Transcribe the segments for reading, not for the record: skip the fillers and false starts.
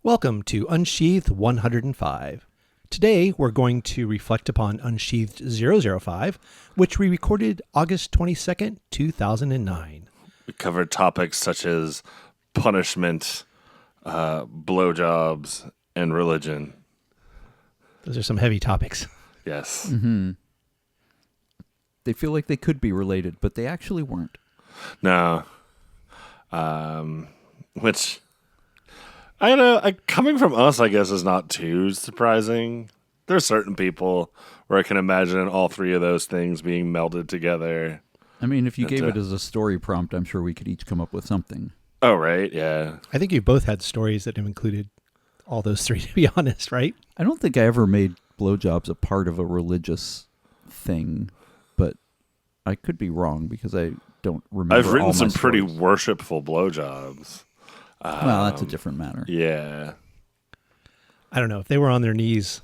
Welcome to Unsheathed 105. Today we're going to reflect upon Unsheathed 005, which we recorded August 22nd, 2009. We covered topics such as punishment, blowjobs, and religion. Those are some heavy topics. Yes. Mm-hmm. They feel like they could be related, but they actually weren't. No. Which, I don't know, coming from us, I guess, is not too surprising. There's certain people where I can imagine all three of those things being melded together. I mean, if you gave it as a story prompt, I'm sure we could each come up with something. Oh, right, yeah. I think you've both had stories that have included all those three, to be honest, right? I don't think I ever made blowjobs a part of a religious thing, but I could be wrong because I don't remember. I've written all some my pretty stories. worshipful blowjobs. Well, that's a different matter. Yeah. I don't know if they were on their knees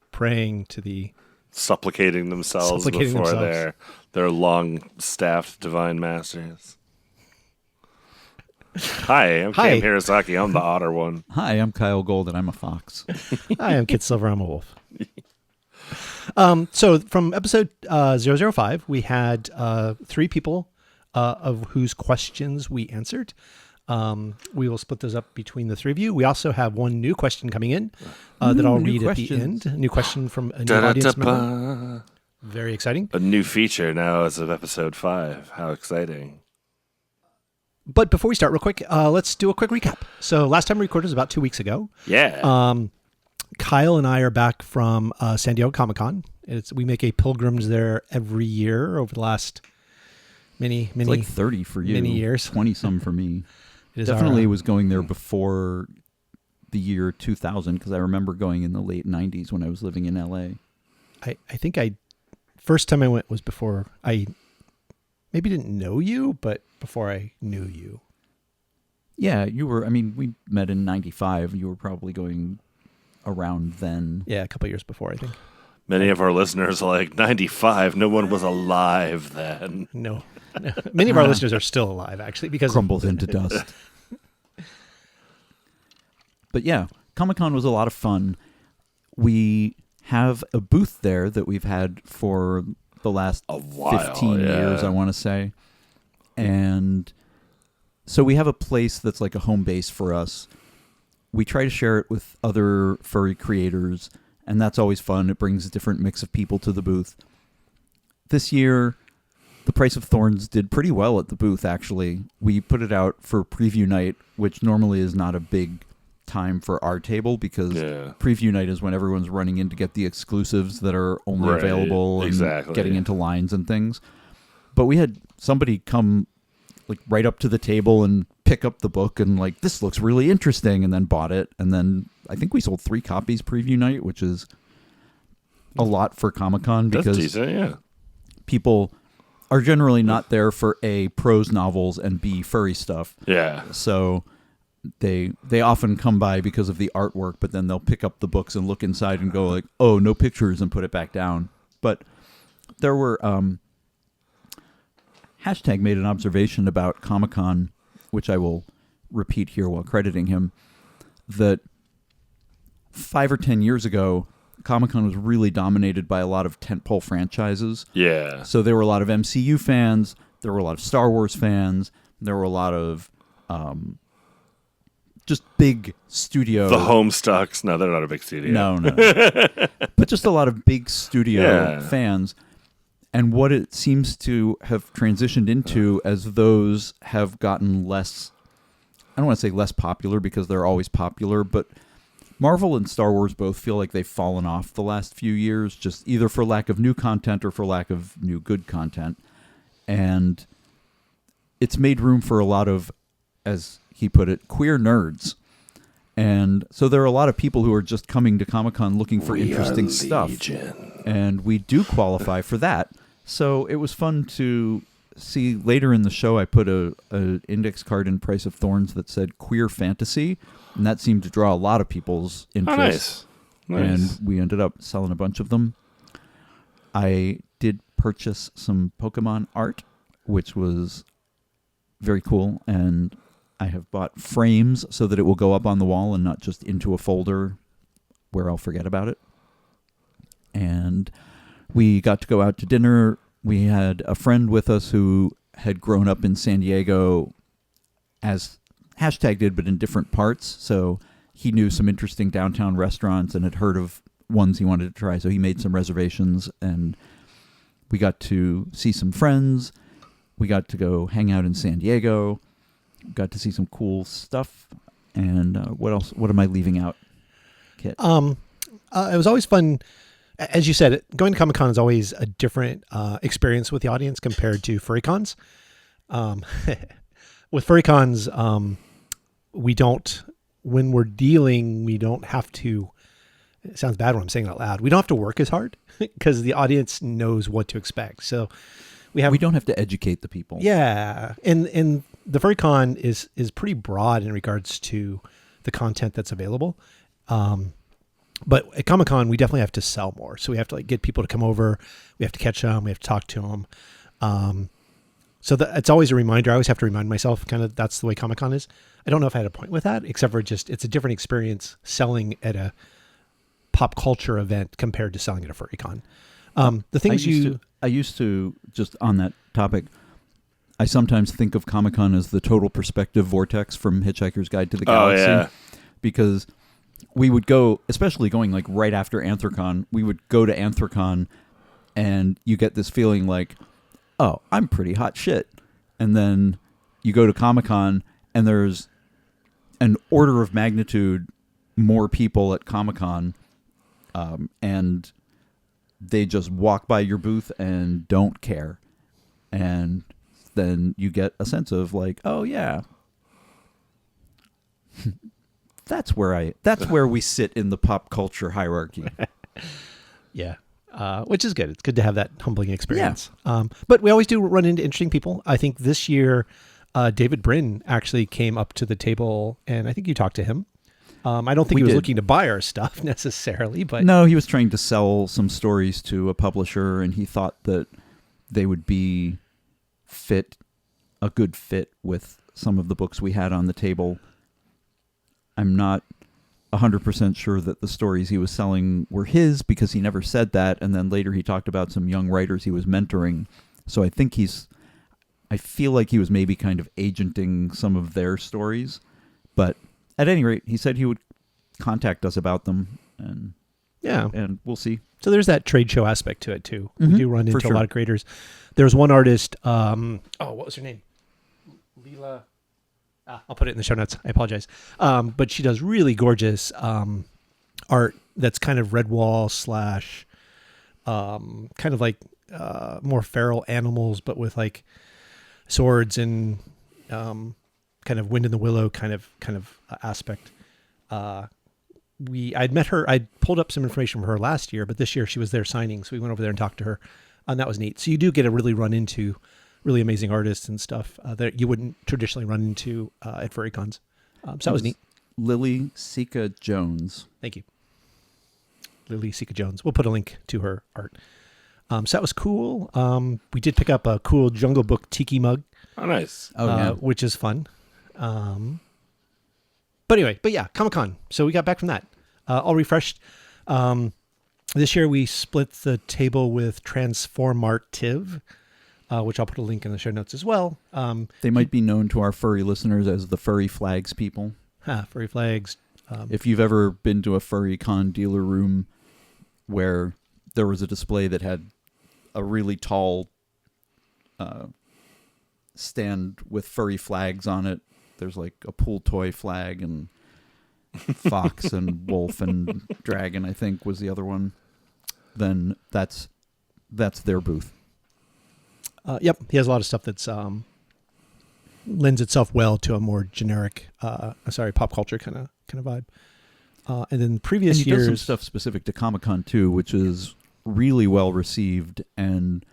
praying to the Supplicating themselves before their long-staffed divine masters. Hi, I'm Cam Hirosaki. I'm the otter one. Hi, I'm Kyell Gold and I'm a fox. Hi, I'm Kit Silver. I'm a wolf. So from episode 005, we had three people of whose questions we answered. We will split those up between the three of you. We also have one new question coming in that I'll read at the end. A new question from a new audience member. Very exciting. A new feature now as of episode 5. How exciting. But before we start real quick, let's do a quick recap. So last time we recorded was about 2 weeks ago. Yeah. Kyle and I are back from San Diego Comic-Con. We make a pilgrimage there every year over the last many It's like 30 for you. many years. 20-some for me. It is Definitely was going there before the year 2000 because I remember going in the late 90s when I was living in LA. I think first time I went was before I maybe didn't know you, but before I knew you. Yeah, you were. I mean, we met in 95. You were probably going around then. Yeah, a couple of years before, I think. Many of our listeners are like, 95, no one was alive then. No. Many of our listeners are still alive, actually, because Crumbles into dust. But yeah, Comic-Con was a lot of fun. We have a booth there that we've had for the last 15 years, I want to say. And so we have a place that's like a home base for us. We try to share it with other furry creators, and that's always fun. It brings a different mix of people to the booth. This year, The Price of Thorns did pretty well at the booth, actually. We put it out for preview night, which normally is not a big time for our table because preview night is when everyone's running in to get the exclusives that are only available and getting into lines and things. But we had somebody come like right up to the table and pick up the book and like, this looks really interesting, and then bought it. And then I think we sold 3 copies preview night, which is a lot for Comic-Con because That's decent, yeah. people are generally not there for A, prose novels, and B, furry stuff. Yeah. So they often come by because of the artwork, but then they'll pick up the books and look inside and go like, oh, no pictures, and put it back down. But there were Hashtag made an observation about Comic-Con, which I will repeat here while crediting him, that 5 or 10 years ago, Comic-Con was really dominated by a lot of tentpole franchises. Yeah. So there were a lot of MCU fans, there were a lot of Star Wars fans, there were a lot of just big studio... The Homestucks. No, they're not a big studio. No. But just a lot of big studio fans. And what it seems to have transitioned into as those have gotten less... I don't want to say less popular because they're always popular, but Marvel and Star Wars both feel like they've fallen off the last few years, just either for lack of new content or for lack of new good content. And it's made room for a lot of, as he put it, queer nerds. And so there are a lot of people who are just coming to Comic-Con looking for interesting stuff. And we do qualify for that. So it was fun to see later in the show I put a index card in Price of Thorns that said queer fantasy, and that seemed to draw a lot of people's interest. Oh, nice. And we ended up selling a bunch of them. I did purchase some Pokemon art, which was very cool, and I have bought frames so that it will go up on the wall and not just into a folder where I'll forget about it. And we got to go out to dinner. We had a friend with us who had grown up in San Diego as hashtag did, but in different parts. So he knew some interesting downtown restaurants and had heard of ones he wanted to try. So he made some reservations, and we got to see some friends. We got to go hang out in San Diego. Got to see some cool stuff. And what else? What am I leaving out, Kit? It was always fun. As you said, going to Comic-Con is always a different experience with the audience compared to furry cons. With furry cons, we don't, when we're dealing, we don't have to, it sounds bad when I'm saying it out loud, we don't have to work as hard because the audience knows what to expect. So we don't have to educate the people. Yeah. And the furry con is pretty broad in regards to the content that's available. But at Comic-Con, we definitely have to sell more. So we have to like get people to come over. We have to catch them. We have to talk to them. So it's always a reminder. I always have to remind myself kind of that's the way Comic-Con is. I don't know if I had a point with that, except for just it's a different experience selling at a pop culture event compared to selling at a furry con. The things I used to, just on that topic, I sometimes think of Comic-Con as the total perspective vortex from Hitchhiker's Guide to the Galaxy. Oh, yeah. Because we would go, especially going like right after Anthrocon, we would go to Anthrocon and you get this feeling like, oh, I'm pretty hot shit. And then you go to Comic-Con and there's an order of magnitude more people at Comic-Con, and they just walk by your booth and don't care. And then you get a sense of like, oh yeah, that's where we sit in the pop culture hierarchy. Yeah. Which is good. It's good to have that humbling experience. Yeah. But we always do run into interesting people. I think this year, David Brin actually came up to the table, and I think you talked to him. I don't think he was looking to buy our stuff necessarily, but no, he was trying to sell some stories to a publisher, and he thought that they would be a good fit with some of the books we had on the table. I'm not 100% sure that the stories he was selling were his, because he never said that, and then later he talked about some young writers he was mentoring. So I think I feel like he was maybe kind of agenting some of their stories, but at any rate, he said he would contact us about them, and we'll see. So there's that trade show aspect to it too. We do run into a lot of creators. There's one artist, what was her name? Leela. I'll put it in the show notes. I apologize. But she does really gorgeous art that's kind of red wall / kind of like more feral animals, but with like swords and kind of wind in the willow kind of aspect. I'd met her. I pulled up some information from her last year, but this year she was there signing, so we went over there and talked to her, and that was neat. So you do get to really run into really amazing artists and stuff that you wouldn't traditionally run into at furry cons. So that was neat. Lily Sika Jones. Thank you. Lily Sika Jones. We'll put a link to her art. So that was cool. We did pick up a cool Jungle Book tiki mug. Oh, nice. Which is fun. But yeah, Comic-Con. So we got back from that. All refreshed. This year we split the table with Transformative, which I'll put a link in the show notes as well. They might be known to our furry listeners as the Furry Flags people. Furry Flags. If you've ever been to a furry con dealer room where there was a display that had a really tall stand with furry flags on it, there's like a pool toy flag and fox and wolf and dragon, I think was the other one, then that's their booth. Yep, he has a lot of stuff that's lends itself well to a more generic, pop culture kind of vibe. And then previous and he years, does some stuff specific to Comic-Con too, which is really well received and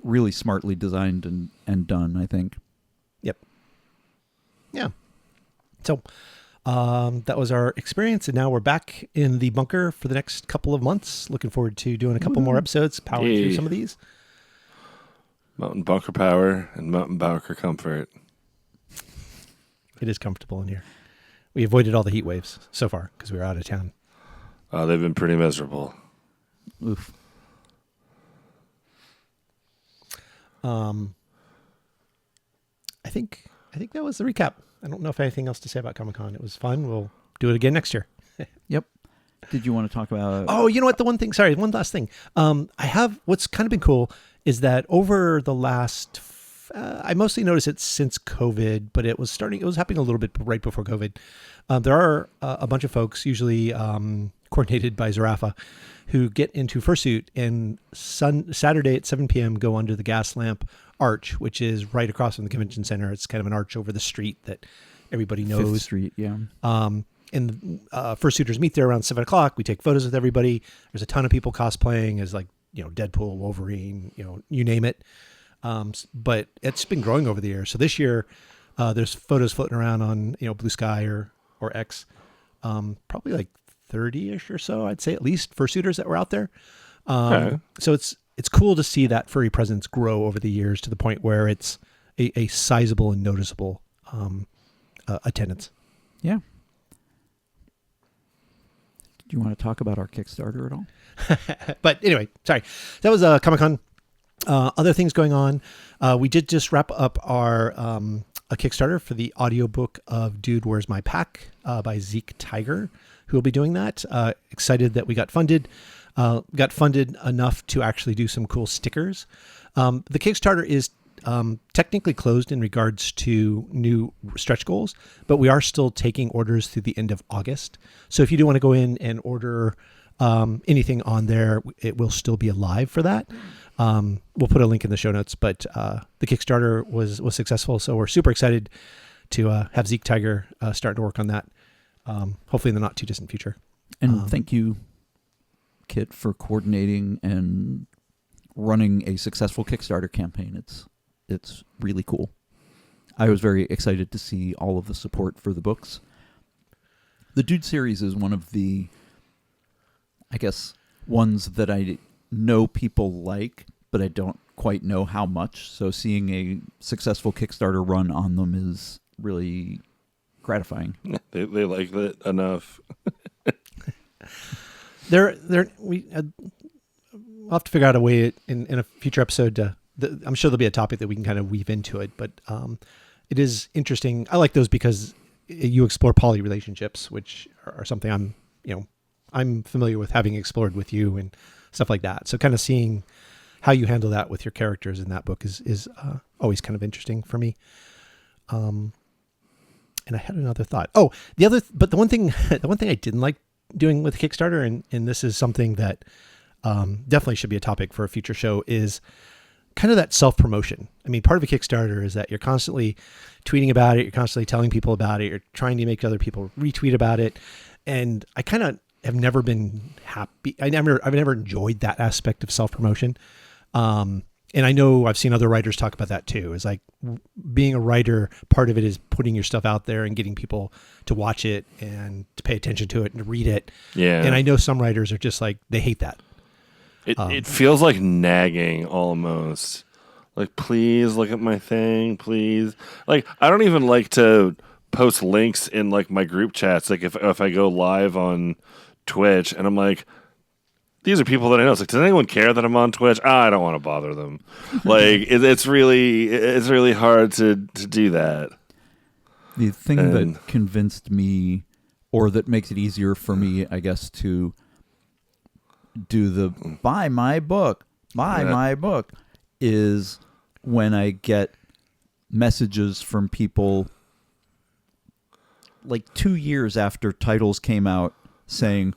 really smartly designed and done, I think. Yep. Yeah. So that was our experience, and now we're back in the bunker for the next couple of months. Looking forward to doing a couple more episodes, powering through some of these. Mountain bunker power and mountain bunker comfort. It is comfortable in here. We avoided all the heat waves so far because we were out of town. They've been pretty miserable. Oof. I think that was the recap. I don't know if I have anything else to say about Comic-Con. It was fun. We'll do it again next year. Yep. Did you want to talk about? Oh, you know what? One last thing. What's kind of been cool is that over the last, I mostly noticed it since COVID, but it was happening a little bit right before COVID. There are a bunch of folks, usually coordinated by Zarafa, who get into fursuit and Saturday at 7 p.m. go under the gas lamp arch, which is right across from the convention center. It's kind of an arch over the street that everybody knows. Fifth Street, yeah. And fursuiters meet there around 7 o'clock. We take photos with everybody. There's a ton of people cosplaying as Deadpool, Wolverine, you name it. But it's been growing over the years. So this year, there's photos floating around on Blue Sky or X. Probably like 30-ish or so, I'd say, at least fursuiters that were out there. Okay. So it's cool to see that furry presence grow over the years to the point where it's a sizable and noticeable attendance. Yeah. Do you want to talk about our Kickstarter at all? But anyway, sorry. That was Comic-Con. Other things going on. We did just wrap up our a Kickstarter for the audiobook of Dude, Where's My Pack by Zeke Tiger, who will be doing that. Excited that we got funded. Got funded enough to actually do some cool stickers. The Kickstarter is technically closed in regards to new stretch goals, but we are still taking orders through the end of August. So if you do want to go in and order anything on there, it will still be alive for that. We'll put a link in the show notes, but the Kickstarter was successful. So we're super excited to have Zeke Tiger start to work on that, hopefully in the not too distant future. And thank you, Kit, for coordinating and running a successful Kickstarter campaign. It's really cool. I was very excited to see all of the support for the books. The Dude series is one of the, I guess, ones that I know people like, but I don't quite know how much. So seeing a successful Kickstarter run on them is really gratifying. They like it enough. We'll have to figure out a way in a future episode I'm sure there'll be a topic that we can kind of weave into it, but it is interesting. I like those because you explore poly relationships, which are something I'm familiar with, having explored with you and stuff like that. So kind of seeing how you handle that with your characters in that book is always kind of interesting for me. And I had another thought. But the one thing I didn't like doing with Kickstarter, and this is something that definitely should be a topic for a future show, is kind of that self-promotion. I mean, part of a Kickstarter is that you're constantly tweeting about it. You're constantly telling people about it. You're trying to make other people retweet about it. And I kind of have never been happy. I've never enjoyed that aspect of self-promotion. And I know I've seen other writers talk about that too. It's like being a writer, part of it is putting your stuff out there and getting people to watch it and to pay attention to it and to read it. Yeah. And I know some writers are just like, they hate that. It feels like nagging almost. Like, please look at my thing, please. Like, I don't even like to post links in like my group chats. Like if I go live on Twitch and I'm like, these are people that I know. It's like, does anyone care that I'm on Twitch? I don't want to bother them. Like it's really hard to do that. The thing that convinced me, or that makes it easier for me, I guess, to do the buy my book, is when I get messages from people like 2 years after titles came out saying,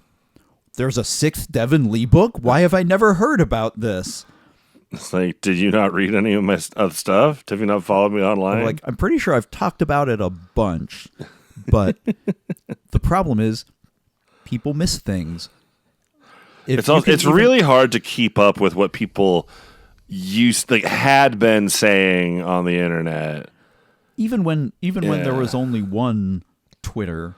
there's a 6th Devin Lee book? Why have I never heard about this? It's like, did you not read any of my stuff? Have you not followed me online? I'm pretty sure I've talked about it a bunch, but the problem is people miss things. It's really hard to keep up with what people had been saying on the internet. Even when there was only one Twitter,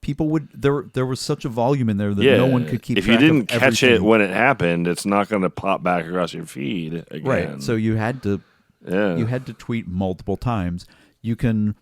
people would there was such a volume in there that no one could keep. If you didn't catch it when it happened, it's not going to pop back across your feed again. Right. So you had to tweet multiple times. You can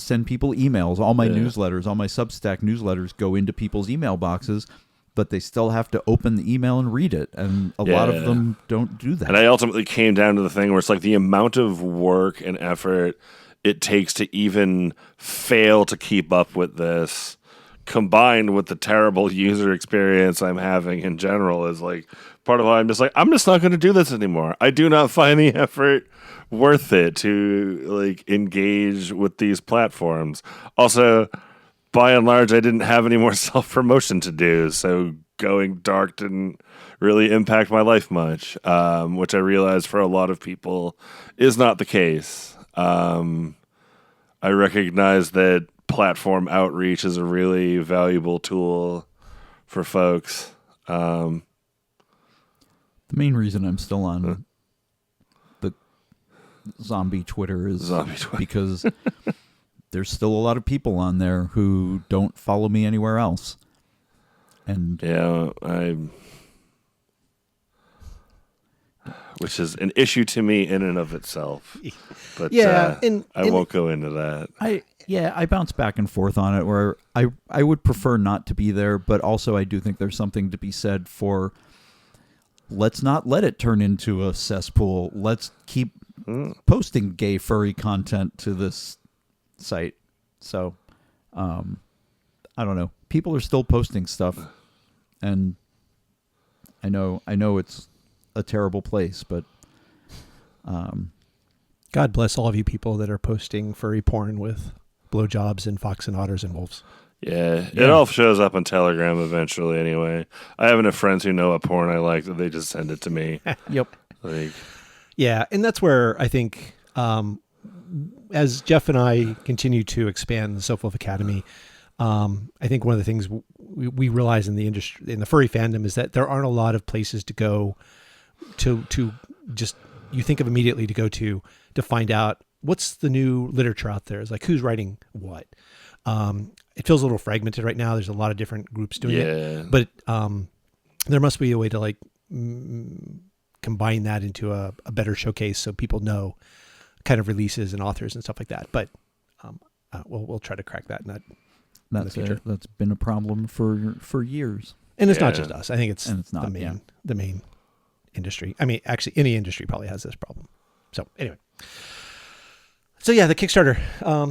send people emails. All my newsletters, all my Substack newsletters go into people's email boxes, but they still have to open the email and read it. And a lot of them don't do that. And I ultimately came down to the thing where it's like the amount of work and effort it takes to even fail to keep up with this, combined with the terrible user experience I'm having in general, is like part of why I'm just not going to do this anymore. I do not find the effort worth it to like engage with these platforms. Also, by and large, I didn't have any more self-promotion to do, so going dark didn't really impact my life much, which I realized for a lot of people is not the case. I recognize that platform outreach is a really valuable tool for folks. The main reason I'm still on the zombie Twitter is because there's still a lot of people on there who don't follow me anywhere else. And which is an issue to me in and of itself. But I won't go into that. I bounce back and forth on it, where I would prefer not to be there, but also I do think there's something to be said for let's not let it turn into a cesspool. Let's keep posting gay furry content to this site. So I don't know. People are still posting stuff, and I know it's a terrible place, but God bless all of you people that are posting furry porn with blowjobs and fox and otters and wolves. Yeah, it all shows up on Telegram eventually anyway. I have enough friends who know what porn I like that they just send it to me. Yep. Like, yeah, and that's where I think as Jeff and I continue to expand the Self-Love Academy, I think one of the things we realize in the industry, in the furry fandom, is that there aren't a lot of places to go to just, you think of immediately to go to find out what's the new literature out there. It's like, who's writing what? It feels a little fragmented right now. There's a lot of different groups doing it, but there must be a way to like combine that into a better showcase so people know kind of releases and authors and stuff like that. But we'll try to crack that in the future. That's been a problem for years. And it's not just us. I think it's not the main industry. I mean, actually, any industry probably has this problem. So anyway. So yeah, the Kickstarter.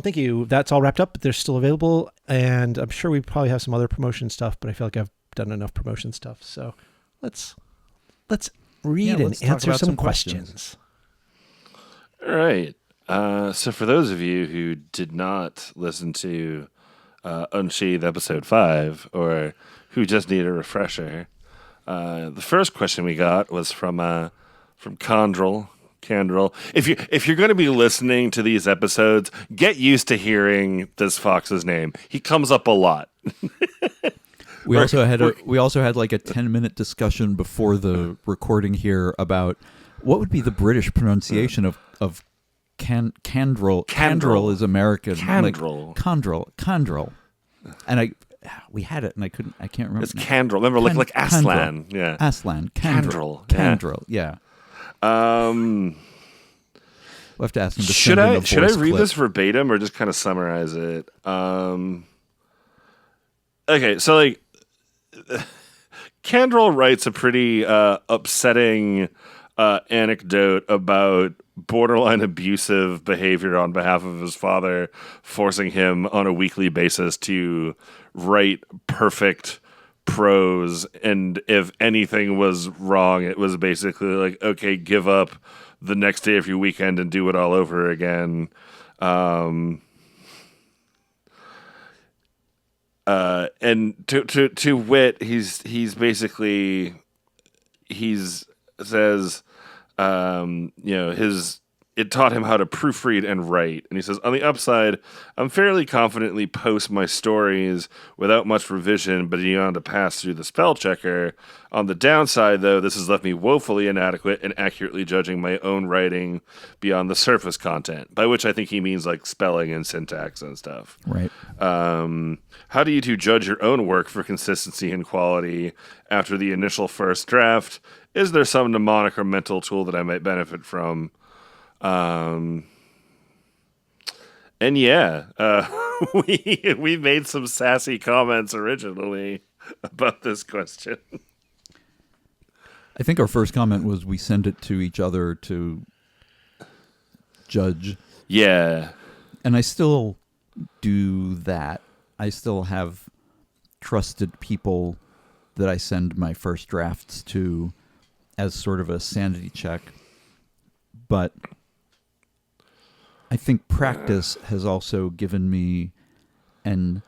Thank you. That's all wrapped up. They're still available, and I'm sure we probably have some other promotion stuff, but I feel like I've done enough promotion stuff. So let's read and answer some questions. All right. So for those of you who did not listen to Unsheathed episode 5, or who just need a refresher, the first question we got was from Condrel. If you're going to be listening to these episodes, get used to hearing this fox's name. He comes up a lot. We also had like a 10-minute discussion before the recording here about what would be the British pronunciation of Candrel. Candrel is American. Candrel. Like Condrel. And we had it, and I can't remember. It's Candrel. Remember, like Aslan. Candrel. Yeah. Aslan. Candrel. Candrel. Yeah. We'll have to ask him to should send I in a should I voice read clip. this verbatim or just kind of summarize it? Okay, so like Candrel writes a pretty upsetting anecdote about borderline abusive behavior on behalf of his father, forcing him on a weekly basis to write perfect prose, and if anything was wrong, it was basically like, okay, give up the next day of your weekend and do it all over again. And to wit, he says, it taught him how to proofread and write. And he says, on the upside, I'm fairly confidently post my stories without much revision, but beyond to pass through the spell checker. On the downside, though, this has left me woefully inadequate in accurately judging my own writing beyond the surface content, by which I think he means like spelling and syntax and stuff. Right. How do you two judge your own work for consistency and quality after the initial first draft? Is there some mnemonic or mental tool that I might benefit from? And And yeah, we made some sassy comments originally about this question. I think our first comment was we send it to each other to judge. Yeah. And I still do that. I still have trusted people that I send my first drafts to as sort of a sanity check. But I think practice has also given me an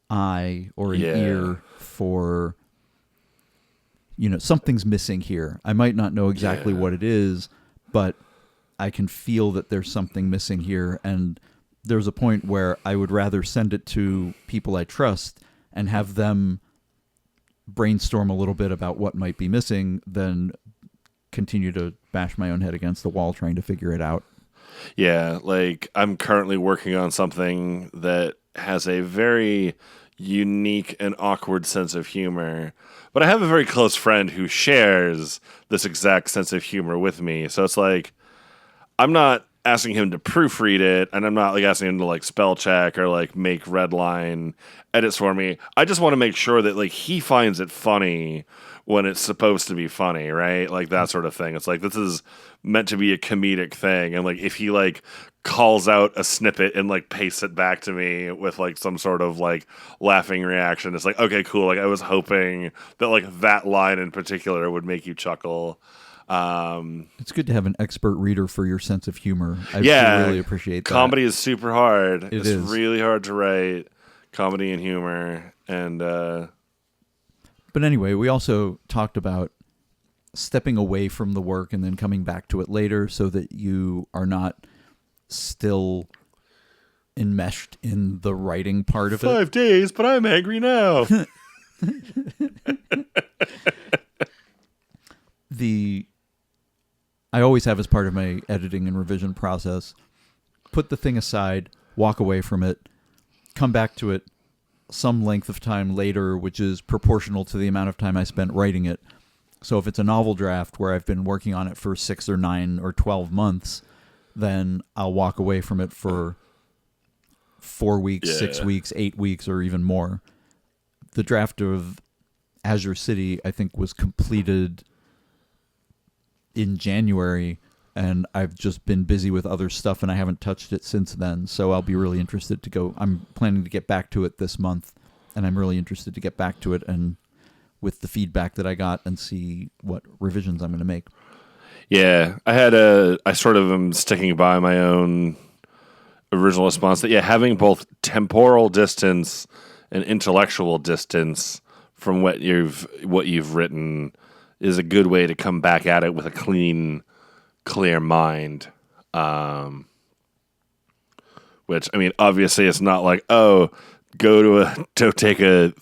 eye or an ear for, something's missing here. I might not know exactly what it is, but I can feel that there's something missing here. And there's a point where I would rather send it to people I trust and have them brainstorm a little bit about what might be missing than continue to bash my own head against the wall trying to figure it out. Yeah, like I'm currently working on something that has a very unique and awkward sense of humor. But I have a very close friend who shares this exact sense of humor with me. So it's like, I'm not asking him to proofread it, and I'm not like asking him to like spell check or like make red line edits for me. I just want to make sure that like he finds it funny when it's supposed to be funny, right? Like that sort of thing. It's like, this is meant to be a comedic thing. And like, if he like calls out a snippet and like pastes it back to me with like some sort of like laughing reaction, it's like, okay, cool. Like I was hoping that like that line in particular would make you chuckle. It's good to have an expert reader for your sense of humor. I really appreciate that. Comedy is super hard. It's really hard to write comedy and humor. And, but anyway, we also talked about stepping away from the work and then coming back to it later so that you are not still enmeshed in the writing part of it. 5 days, but I'm angry now. I always have as part of my editing and revision process, put the thing aside, walk away from it, come back to it some length of time later, which is proportional to the amount of time I spent writing it. So if it's a novel draft where I've been working on it for 6 or 9 or 12 months, then I'll walk away from it for 4 weeks, 6 weeks, 8 weeks, or even more. The draft of Azure City, I think, was completed in January, and I've just been busy with other stuff, and I haven't touched it since then. So I'll be really interested to go. I'm planning to get back to it this month, and I'm really interested to get back to it and with the feedback that I got and see what revisions I'm going to make. Yeah, I sort of am sticking by my own original response that, having both temporal distance and intellectual distance from what you've written is a good way to come back at it with a clear mind. Which, I mean, obviously it's not like, oh, go take a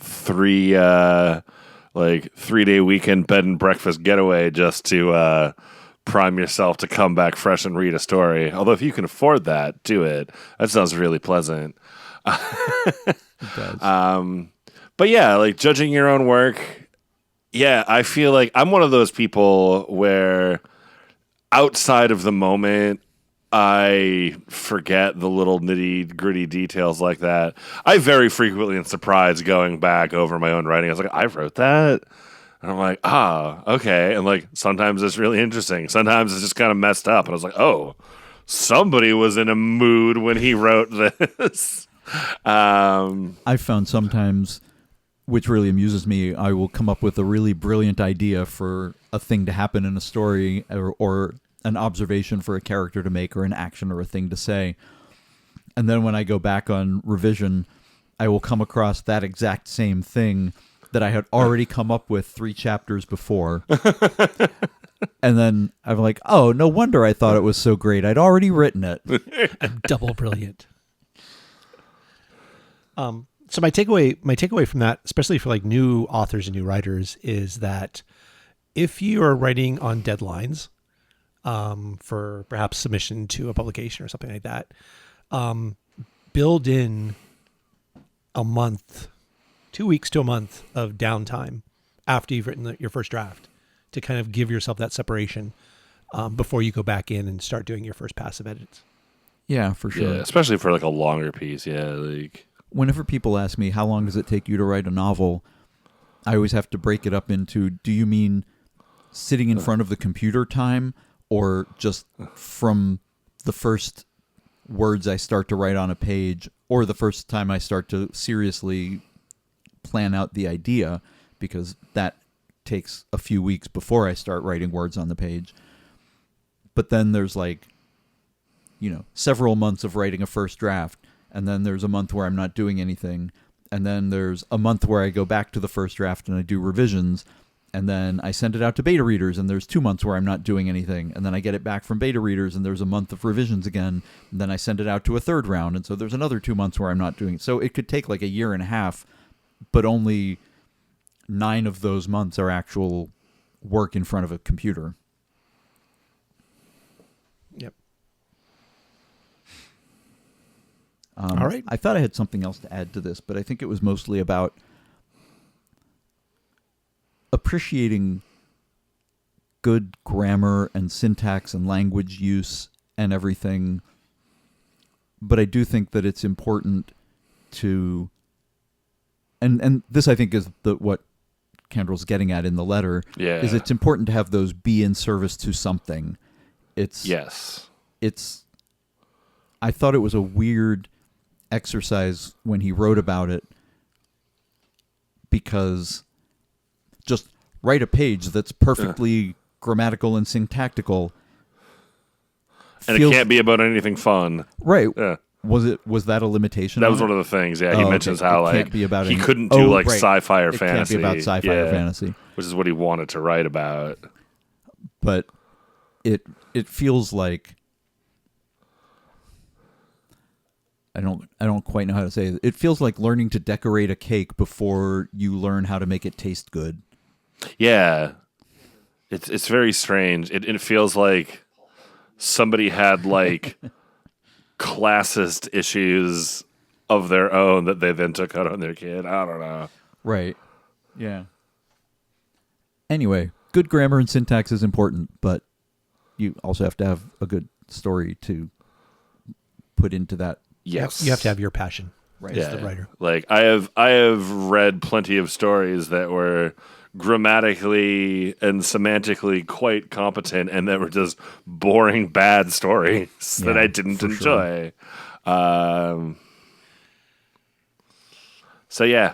3-day weekend bed and breakfast getaway just to prime yourself to come back fresh and read a story. Although if you can afford that, do it. That sounds really pleasant. It does. But yeah, like judging your own work. Yeah, I feel like I'm one of those people where outside of the moment, I forget the little nitty gritty details like that. I very frequently am surprised going back over my own writing. I was like, I wrote that? And I'm like, okay. And like, sometimes it's really interesting. Sometimes it's just kind of messed up. And I was like, oh, somebody was in a mood when he wrote this. I found sometimes, which really amuses me, I will come up with a really brilliant idea for a thing to happen in a story or an observation for a character to make or an action or a thing to say. And then when I go back on revision, I will come across that exact same thing that I had already come up with 3 chapters before. And then I'm like, oh, no wonder I thought it was so great. I'd already written it. I'm double brilliant. So my takeaway from that, especially for like new authors and new writers, is that if you are writing on deadlines for perhaps submission to a publication or something like that, build in a month, 2 weeks to a month of downtime after you've written your first draft to kind of give yourself that separation before you go back in and start doing your first passive edits. Yeah, for sure. Yeah, especially for like a longer piece. Yeah, like Whenever people ask me, how long does it take you to write a novel? I always have to break it up into, do you mean sitting in front of the computer time, or just from the first words I start to write on a page, or the first time I start to seriously plan out the idea, because that takes a few weeks before I start writing words on the page. But then there's like, several months of writing a first draft, and then there's a month where I'm not doing anything, and then there's a month where I go back to the first draft and I do revisions, and then I send it out to beta readers, and there's 2 months where I'm not doing anything, and then I get it back from beta readers, and there's a month of revisions again, and then I send it out to a third round, and so there's another 2 months where I'm not doing it. So it could take like a year and a half, but only 9 of those months are actual work in front of a computer. Yep. All right. I thought I had something else to add to this, but I think it was mostly about appreciating good grammar and syntax and language use and everything. But I do think that it's important to, and this I think is what Kendall's getting at in the letter, is it's important to have those be in service to something. I thought it was a weird exercise when he wrote about it, because just write a page that's perfectly grammatical and syntactical, and it can't be about anything fun, right? Yeah. Was that a limitation? That was one of the things. Yeah, he mentions how it can't be about he couldn't do right. sci-fi or it fantasy. Can't be about sci-fi or fantasy, which is what he wanted to write about. But it feels like, I don't quite know how to say it. It feels like learning to decorate a cake before you learn how to make it taste good. Yeah, it's very strange. It feels like somebody had like classist issues of their own that they then took out on their kid. I don't know. Right. Yeah. Anyway, good grammar and syntax is important, but you also have to have a good story to put into that. Yes. You have to have your passion, right? As the writer. Like I have read plenty of stories that were grammatically and semantically quite competent, and that were just boring, bad stories that I didn't enjoy. Sure. So yeah,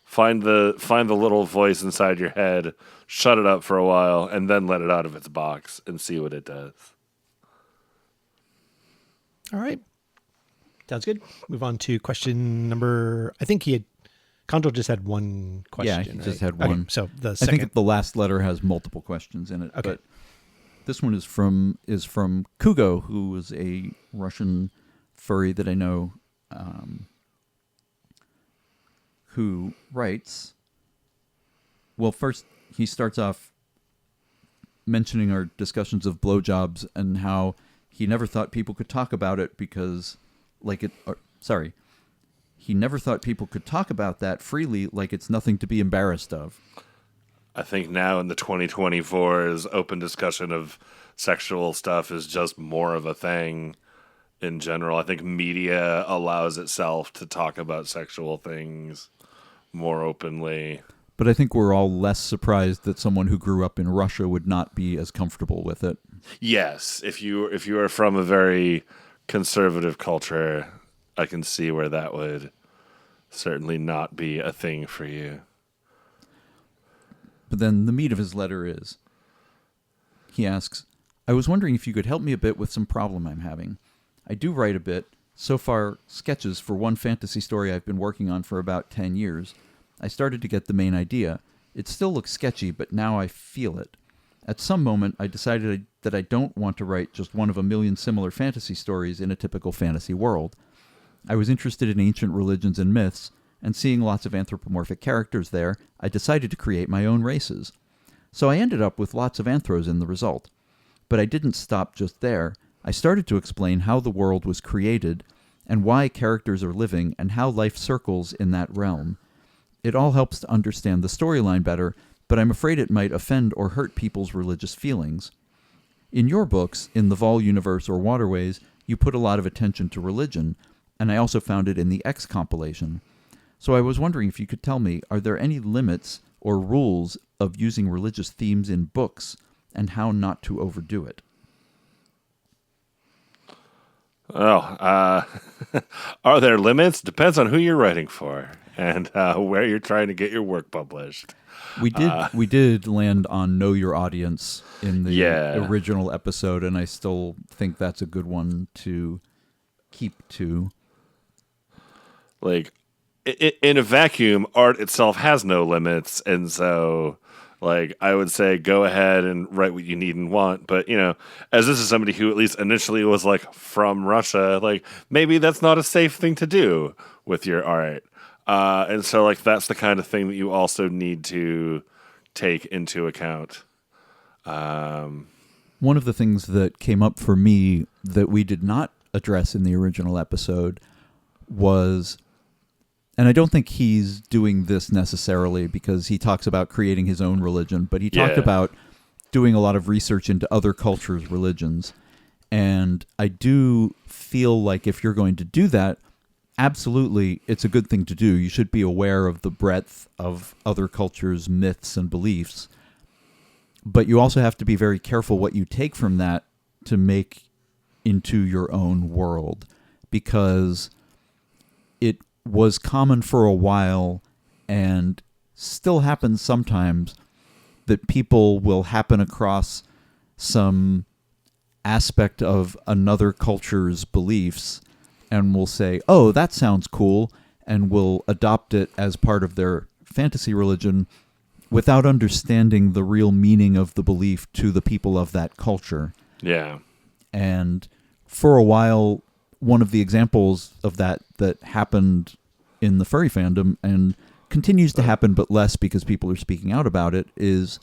find the little voice inside your head, shut it up for a while, and then let it out of its box and see what it does. All right. Sounds good. Move on to question number. I think Condrel just had one question. Yeah, he just had one. Okay, so the second. I think the last letter has multiple questions in it. Okay. But this one is from Kugo, who is a Russian furry that I know, who writes. Well, first he starts off mentioning our discussions of blowjobs and how he never thought people could talk about it because, he never thought people could talk about that freely, like it's nothing to be embarrassed of. I think now in the 2024's open discussion of sexual stuff is just more of a thing in general. I think media allows itself to talk about sexual things more openly. But I think we're all less surprised that someone who grew up in Russia would not be as comfortable with it. Yes, if you are from a very conservative culture, I can see where that would certainly not be a thing for you. But then the meat of his letter is, he asks, I was wondering if you could help me a bit with some problem I'm having. I do write a bit, so far sketches for one fantasy story I've been working on for about 10 years. I started to get the main idea. It still looks sketchy, but now I feel it. At some moment, I decided that I don't want to write just one of a million similar fantasy stories in a typical fantasy world. I was interested in ancient religions and myths, and seeing lots of anthropomorphic characters there, I decided to create my own races. So I ended up with lots of anthros in the result. But I didn't stop just there. I started to explain how the world was created, and why characters are living, and how life circles in that realm. It all helps to understand the storyline better, but I'm afraid it might offend or hurt people's religious feelings. In your books, in the Vol universe or Waterways, you put a lot of attention to religion, and I also found it in the X compilation. So I was wondering if you could tell me, are there any limits or rules of using religious themes in books and how not to overdo it? Oh, are there limits? Depends on who you're writing for and where you're trying to get your work published. We did land on know your audience in the original episode, and I still think that's a good one to keep to. Like, in a vacuum, art itself has no limits, and so, like, I would say go ahead and write what you need and want. But, you know, as this is somebody who at least initially was, like, from Russia, like, maybe that's not a safe thing to do with your art. And so, like, that's the kind of thing that you also need to take into account. One of the things that came up for me that we did not address in the original episode was, and I don't think he's doing this necessarily because he talks about creating his own religion, but he talked about doing a lot of research into other cultures' religions. And I do feel like if you're going to do that, absolutely, it's a good thing to do. You should be aware of the breadth of other cultures' myths and beliefs. But you also have to be very careful what you take from that to make into your own world. Because it was common for a while and still happens sometimes that people will happen across some aspect of another culture's beliefs and will say, oh, that sounds cool, and will adopt it as part of their fantasy religion without understanding the real meaning of the belief to the people of that culture. Yeah. And for a while, one of the examples of that happened in the furry fandom and continues to happen, but less because people are speaking out about it, is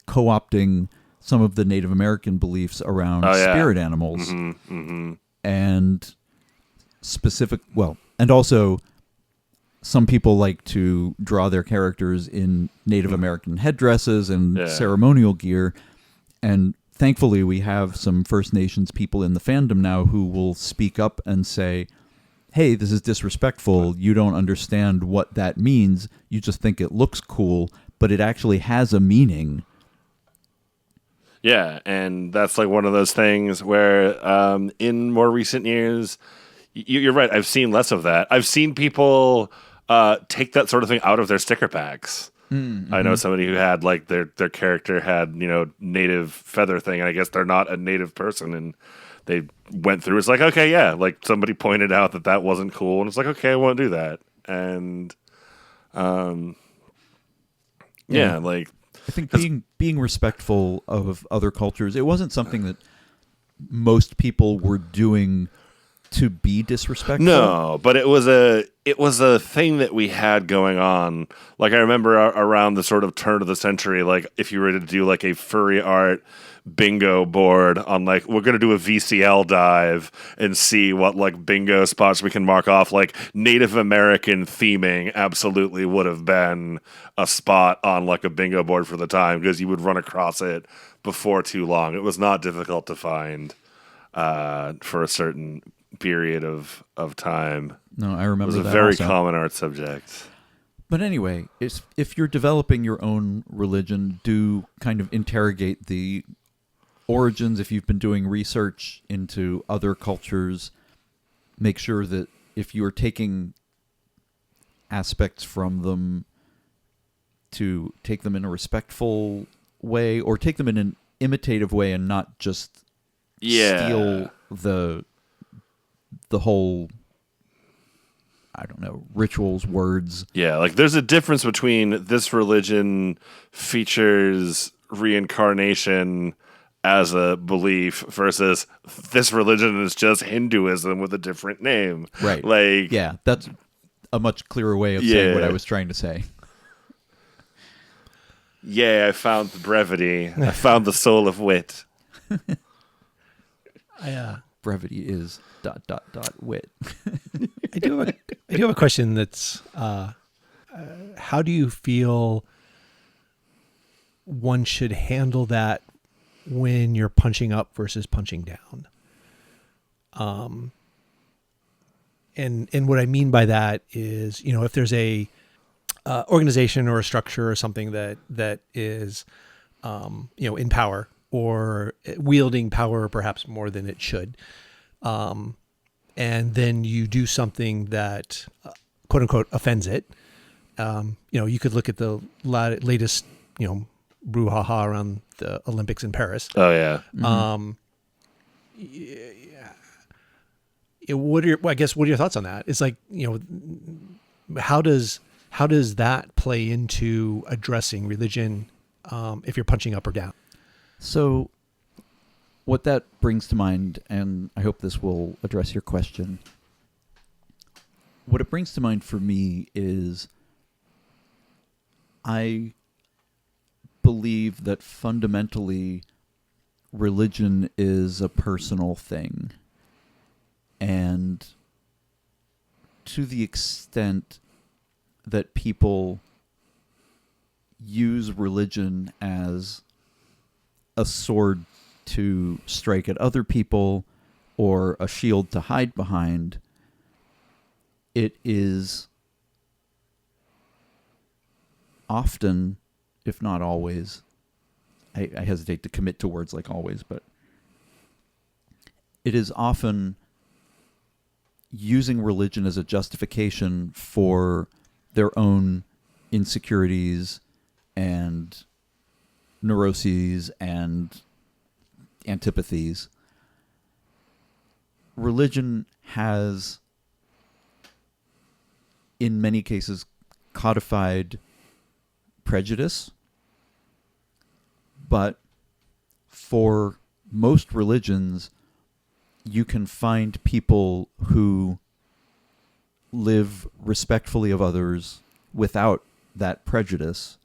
co-opting some of the Native American beliefs around spirit animals. Mm-hmm, mm-hmm. And and also some people like to draw their characters in Native American headdresses and ceremonial gear. And thankfully we have some First Nations people in the fandom now who will speak up and say, hey, this is disrespectful. You don't understand what that means. You just think it looks cool, but it actually has a meaning. Yeah, and that's like one of those things where in more recent years, you're right, I've seen less of that. I've seen people take that sort of thing out of their sticker packs. Mm-hmm. I know somebody who had, like, their character had, you know, native feather thing, and I guess they're not a native person, and they went through, it's like, okay, yeah, like, somebody pointed out that wasn't cool, and it's like, okay, I won't do that. And, like... I think being respectful of other cultures, it wasn't something that most people were doing to be disrespectful. No, but it was a thing that we had going on. Like, I remember around the sort of turn of the century, like, if you were to do like a furry art bingo board on, like, we're going to do a VCL dive and see what, like, bingo spots we can mark off, like, Native American theming absolutely would have been a spot on, like, a bingo board for the time, because you would run across it before too long. It was not difficult to find for a certain period of time. No, I remember that. It was a very common art subject. But anyway, if you're developing your own religion, do kind of interrogate the origins. If you've been doing research into other cultures, make sure that if you are taking aspects from them, to take them in a respectful way, or take them in an imitative way and not just steal the whole, I don't know, rituals, words. Yeah, like, there's a difference between this religion features reincarnation as a belief versus this religion is just Hinduism with a different name. Right. Like, yeah, that's a much clearer way of saying what I was trying to say. Yeah, I found the brevity. I found the soul of wit. Brevity is ... wit. I do have a question that's how do you feel one should handle that when you're punching up versus punching down? And what I mean by that is, if there's a organization or a structure or something that is, in power or wielding power perhaps more than it should, and then you do something that quote unquote offends it. You could look at the latest, brouhaha around the Olympics in Paris. Oh yeah. What are your thoughts on that? It's like, how does that play into addressing religion if you're punching up or down? So what that brings to mind, and I hope this will address your question, what it brings to mind for me is I believe that fundamentally religion is a personal thing. And to the extent that people use religion as a sword to strike at other people or a shield to hide behind, it is often, if not always, I hesitate to commit to words like always, but it is often using religion as a justification for their own insecurities and neuroses and antipathies. Religion has, in many cases, codified prejudice, but for most religions, you can find people who live respectfully of others without that prejudice.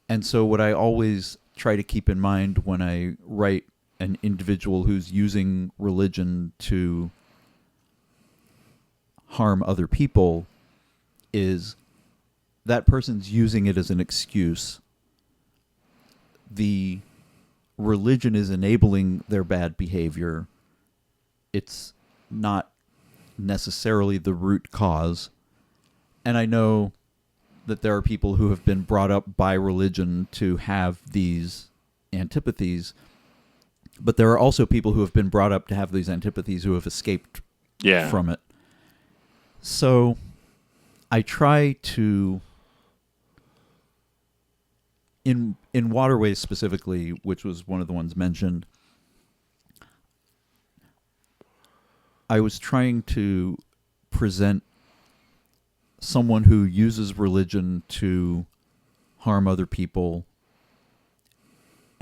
And so what I always try to keep in mind when I write an individual who's using religion to harm other people is that person's using it as an excuse. The religion is enabling their bad behavior. It's not necessarily the root cause. And I know that there are people who have been brought up by religion to have these antipathies, but there are also people who have been brought up to have these antipathies who have escaped from it. So I try to, in Waterways specifically, which was one of the ones mentioned, I was trying to present someone who uses religion to harm other people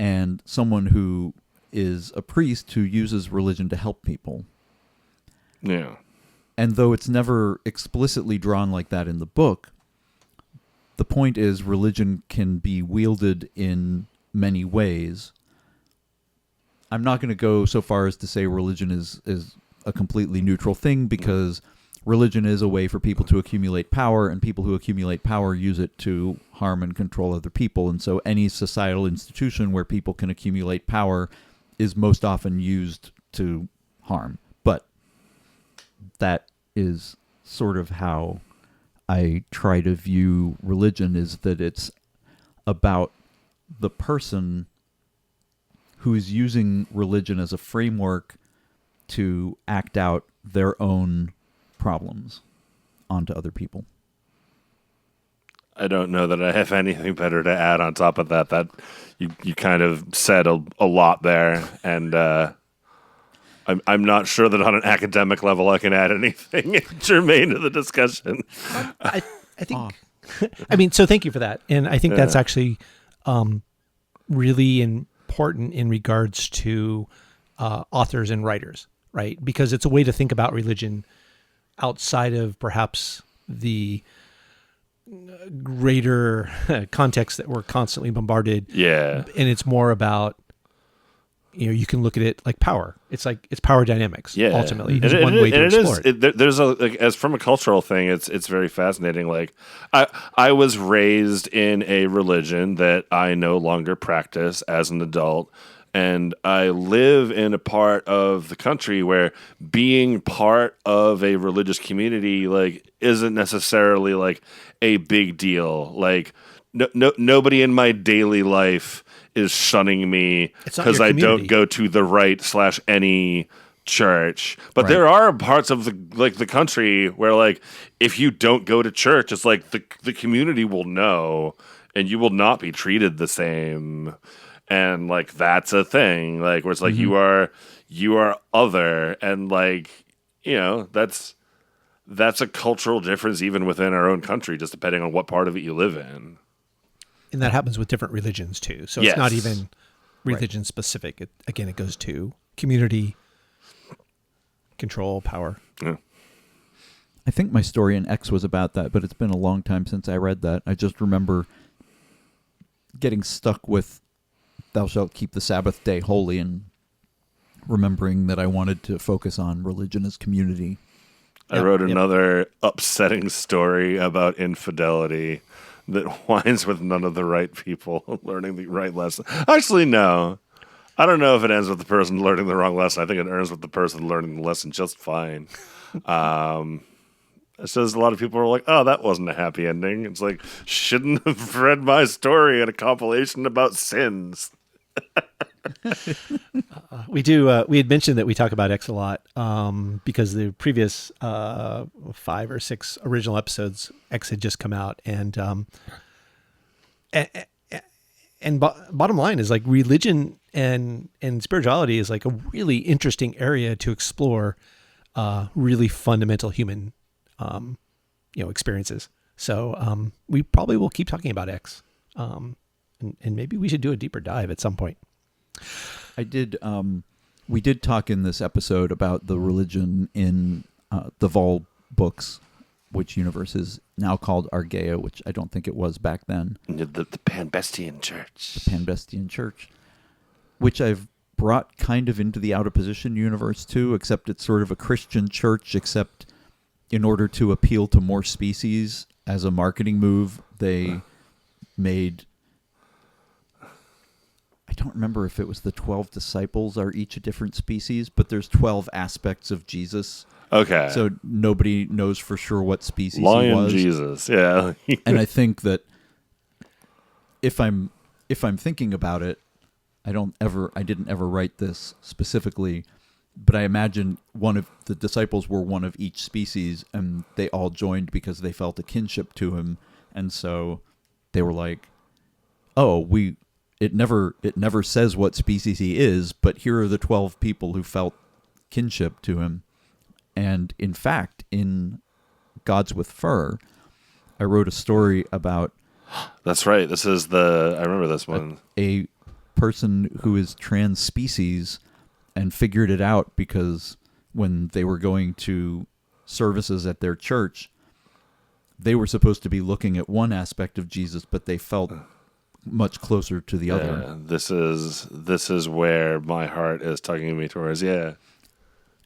and someone who is a priest who uses religion to help people. Yeah. And though it's never explicitly drawn like that in the book, the point is religion can be wielded in many ways. I'm not going to go so far as to say religion is a completely neutral thing, because religion is a way for people to accumulate power, and people who accumulate power use it to harm and control other people. And so any societal institution where people can accumulate power is most often used to harm. But that is sort of how I try to view religion, is that it's about the person who is using religion as a framework to act out their own problems onto other people. I don't know that I have anything better to add on top of that. That you kind of said a lot there, and I'm not sure that on an academic level I can add anything germane to the discussion. I think. I mean, so thank you for that, and I think that's actually really important in regards to authors and writers, right? Because it's a way to think about religion outside of perhaps the greater context that we're constantly bombarded. Yeah. And it's more about, you can look at it like power. It's power dynamics. Yeah. Ultimately, it's one way to explore it. There's as from a cultural thing, it's very fascinating. Like I was raised in a religion that I no longer practice as an adult. And I live in a part of the country where being part of a religious community like isn't necessarily like a big deal. Like nobody in my daily life is shunning me It's not because your I don't community. go to the right/any church. But Right. there are parts of the country where like if you don't go to church, it's like the community will know and you will not be treated the same. And like that's a thing. Like where it's like you are other, and like that's a cultural difference even within our own country, just depending on what part of it you live in. And that happens with different religions too. So it's not Yes. even religion specific. It goes to community, control, power. Yeah. I think my story in X was about that, but it's been a long time since I read that. I just remember getting stuck with "Thou shalt keep the Sabbath day holy" and remembering that I wanted to focus on religion as community. I wrote another upsetting story about infidelity that winds with none of the right people learning the right lesson. Actually, no. I don't know if it ends with the person learning the wrong lesson. I think it ends with the person learning the lesson just fine. It says a lot of people are like, oh, that wasn't a happy ending. It's like, shouldn't have read my story in a compilation about sins. We do. We had mentioned that we talk about X a lot because the previous 5 or 6 original episodes, X had just come out, and bottom line is like religion and spirituality is like a really interesting area to explore really fundamental human experiences. So we probably will keep talking about X, and maybe we should do a deeper dive at some point. I did. We did talk in this episode about the religion in the Vol books, which universe is now called Argaea, which I don't think it was back then. The Panbestian Church. The Panbestian Church, which I've brought kind of into the Out of Position universe too, except it's sort of a Christian church, except in order to appeal to more species as a marketing move, they made... I don't remember if it was the 12 disciples are each a different species, but there's 12 aspects of Jesus. Okay. So nobody knows for sure what species Lion he was. Jesus, yeah. And I think that if I'm thinking about it, I didn't ever write this specifically, but I imagine one of the disciples were one of each species, and they all joined because they felt a kinship to him, and so they were like, "Oh, It never says what species he is, but here are the 12 people who felt kinship to him." And in fact, in Gods with Fur, I wrote a story about... That's right. I remember this one. A person who is trans species and figured it out because when they were going to services at their church, they were supposed to be looking at one aspect of Jesus, but they felt much closer to the other. This is where my heart is tugging me towards. Yeah.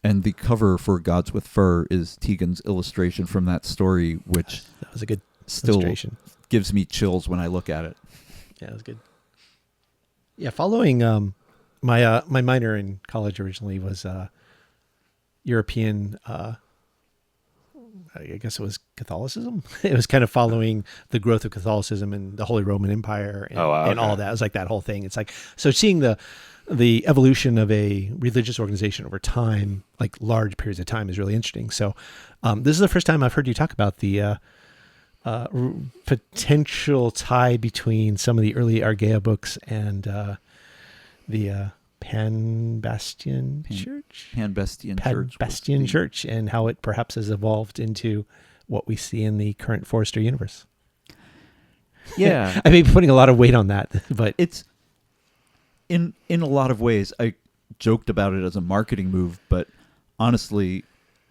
And the cover for Gods with Fur is Tegan's illustration from that story, which That was a good still illustration. gives me chills when I look at it. Yeah, it was good. Yeah, following my minor in college originally was European. I guess it was Catholicism. It was kind of following the growth of Catholicism and the Holy Roman Empire and, and all that. It was like that whole thing. It's like, so seeing the evolution of a religious organization over time, like large periods of time, is really interesting. So this is the first time I've heard you talk about the potential tie between some of the early Argaea books and the Panbestian Church? Panbestian Church, and how it perhaps has evolved into what we see in the current Forrester universe. Yeah. I may be putting a lot of weight on that, but It's in a lot of ways, I joked about it as a marketing move, but honestly,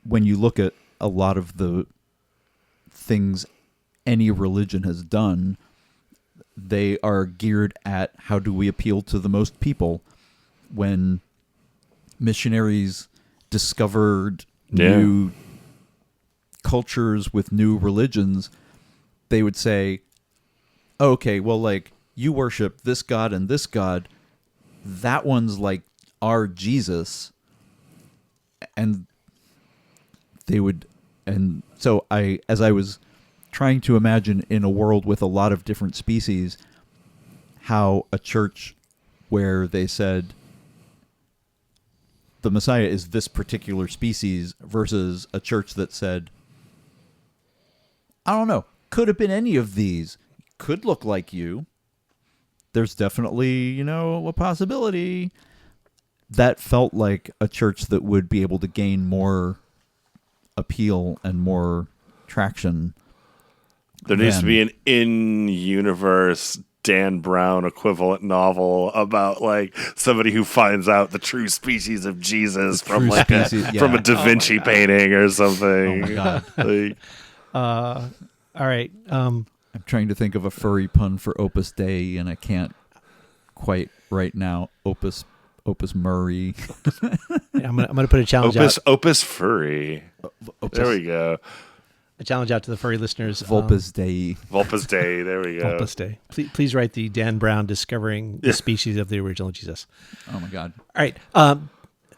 when you look at a lot of the things any religion has done, they are geared at how do we appeal to the most people. When missionaries discovered new cultures with new religions, they would say, okay, well, like, you worship this god and this god. that one's like our Jesus, and they would, and so as I was trying to imagine in a world with a lot of different species, how a church where they said the Messiah is this particular species versus a church that said, I don't know, could have been any of these, could look like you. There's definitely, a possibility. That felt like a church that would be able to gain more appeal and more traction. There needs to be an in-universe Dan Brown equivalent novel about like somebody who finds out the true species of Jesus from like from a Da Vinci painting or something. Oh my God. Like, all right. I'm trying to think of a furry pun for Opus Dei, and I can't quite right now. Opus Murray. I'm gonna put a challenge out. Opus Furry. There we go. A challenge out to the furry listeners. Vulpes Dei. Vulpes Dei. There we go. Vulpes Dei. Please write the Dan Brown discovering the species of the original Jesus. Oh my God. All right.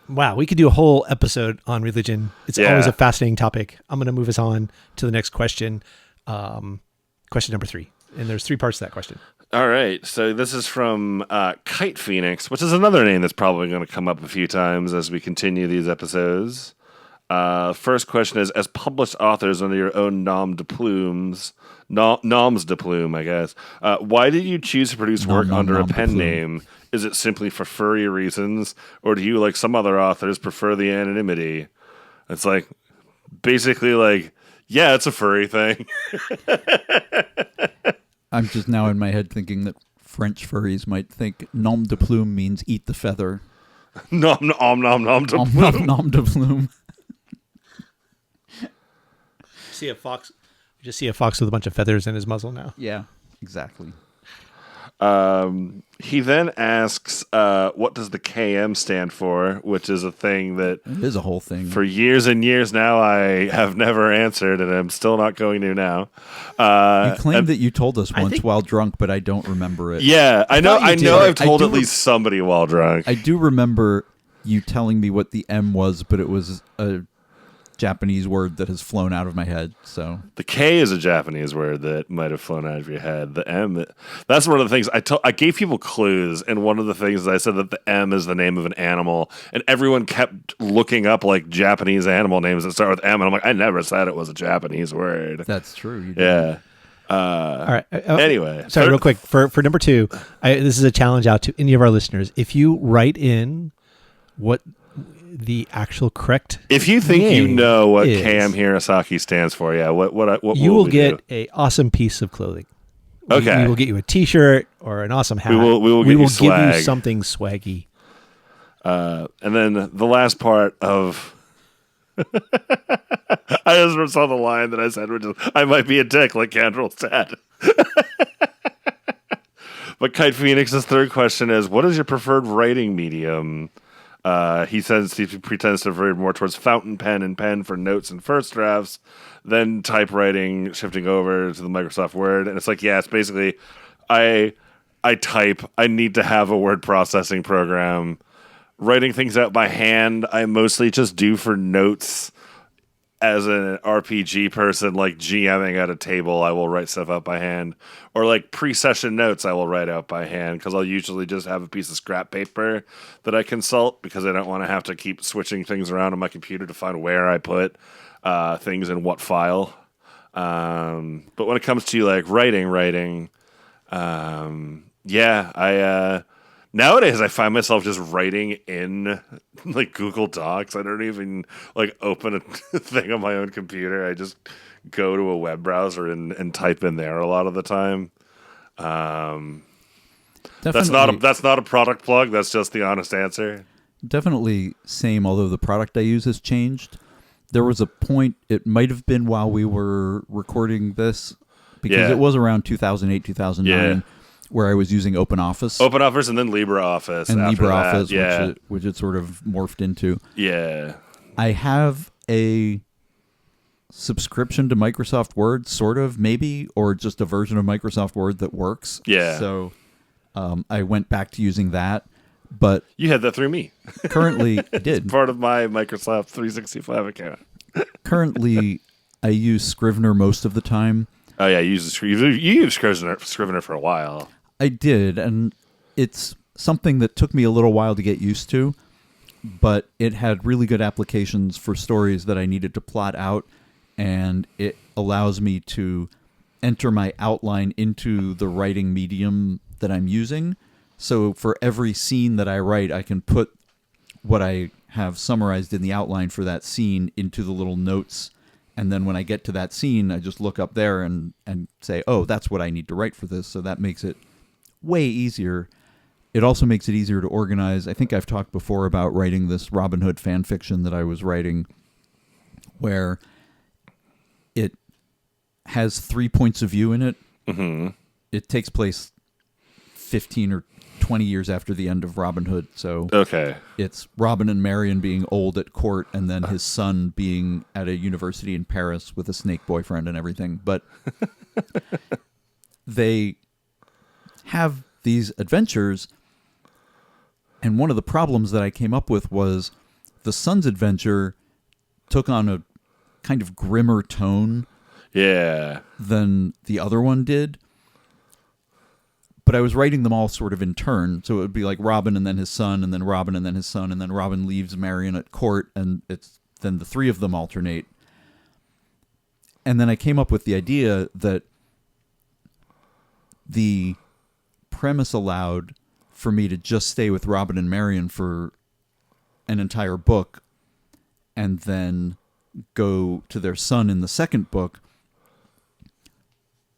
Wow, we could do a whole episode on religion. It's always a fascinating topic. I'm going to move us on to the next question. Question number 3. And there's 3 parts to that question. All right. So this is from Kite Phoenix, which is another name that's probably going to come up a few times as we continue these episodes. First question is, as published authors under your own noms de plume, I guess, why did you choose to produce work under a pen name? Is it simply for furry reasons, or do you, like some other authors, prefer the anonymity? It's like, basically like, yeah, it's a furry thing. I'm just now in my head thinking that French furries might think nom de plume means eat the feather. nom de plume. Nom de plume. See a fox. Just see a fox with a bunch of feathers in his muzzle now. Yeah, exactly. He then asks, what does the KM stand for? Which is a thing that it is a whole thing. For years and years now, I have never answered, and I'm still not going to now. You claimed that you told us once while drunk, but I don't remember it. Yeah, I know. I've told at least somebody while drunk. I do remember you telling me what the M was, but it was a Japanese word that has flown out of my head. So the K is a Japanese word that might have flown out of your head. The M, that's one of the things I gave people clues, and one of the things is I said that the M is the name of an animal, and everyone kept looking up like Japanese animal names that start with M, and I'm like, I never said it was a Japanese word. That's true. Yeah. All right. Anyway, sorry, real quick for number 2. This is a challenge out to any of our listeners. If you write in what the actual correct, if you think you know what KM Hirosaki stands for, what you will get a awesome piece of clothing. Okay, we will get you a T-shirt or an awesome hat. We will give you swag. Something swaggy. And then the last part of I just saw the line that I said, which is, I might be a dick like Candrel said. But Kite Phoenix's third question is, what is your preferred writing medium? He says he pretends to veer more towards fountain pen and pen for notes and first drafts, then typewriting, shifting over to the Microsoft Word. And it's like, yeah, it's basically, I type. I need to have a word processing program. Writing things out by hand, I mostly just do for notes. As an RPG person, like GMing at a table, I will write stuff out by hand. Or like pre-session notes, I will write out by hand because I'll usually just have a piece of scrap paper that I consult because I don't want to have to keep switching things around on my computer to find where I put things in what file. But when it comes to like writing, nowadays, I find myself just writing in like Google Docs. I don't even like open a thing on my own computer. I just go to a web browser and type in there a lot of the time. That's not a product plug. That's just the honest answer. Definitely same. Although the product I use has changed. There was a point. It might have been while we were recording this because it was around 2008, 2009. Yeah. Where I was using OpenOffice. OpenOffice and then LibreOffice. And after LibreOffice, that. which it sort of morphed into. Yeah. I have a subscription to Microsoft Word, sort of, maybe, or just a version of Microsoft Word that works. Yeah. So I went back to using that. But You had that through me. currently, I did. Part of my Microsoft 365 account. Currently, I use Scrivener most of the time. Oh yeah, you used Scrivener for a while. I did, and it's something that took me a little while to get used to, but it had really good applications for stories that I needed to plot out, and it allows me to enter my outline into the writing medium that I'm using. So for every scene that I write, I can put what I have summarized in the outline for that scene into the little notes. And then when I get to that scene, I just look up there and say, oh, that's what I need to write for this. So that makes it way easier. It also makes it easier to organize. I think I've talked before about writing this Robin Hood fan fiction that I was writing, where it has 3 points of view in it. Mm-hmm. It takes place 15 or 20 years after the end of Robin Hood. So Okay. it's Robin and Marion being old at court, and then his son being at a university in Paris with a snake boyfriend and everything. But they have these adventures, and one of the problems that I came up with was the son's adventure took on a kind of grimmer tone Yeah. than the other one did. But I was writing them all sort of in turn. So it would be like Robin and then his son, and then Robin and then his son, and then Robin leaves Marion at court, and it's then the three of them alternate. And then I came up with the idea that the premise allowed for me to just stay with Robin and Marion for an entire book and then go to their son in the second book.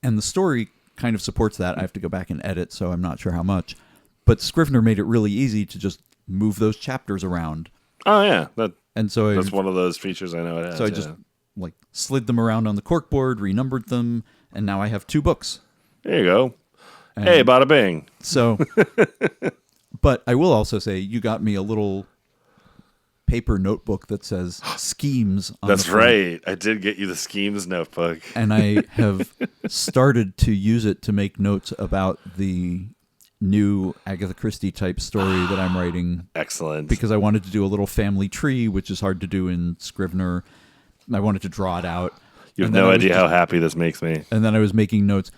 And the story kind of supports that. I have to go back and edit, so I'm not sure how much. But Scrivener made it really easy to just move those chapters around. Oh yeah, And so that's one of those features I know it has. So I just like slid them around on the corkboard, renumbered them, and now I have 2 books. There you go. And Hey, bada bing. So, but I will also say you got me a little paper notebook that says schemes on That's the front. right. I did get you the schemes notebook. And I have started to use it to make notes about the new Agatha Christie type story that I'm writing. Excellent. Because I wanted to do a little family tree, which is hard to do in Scrivener. I wanted to draw it out. You have no idea how happy this makes me. And then I was making notes.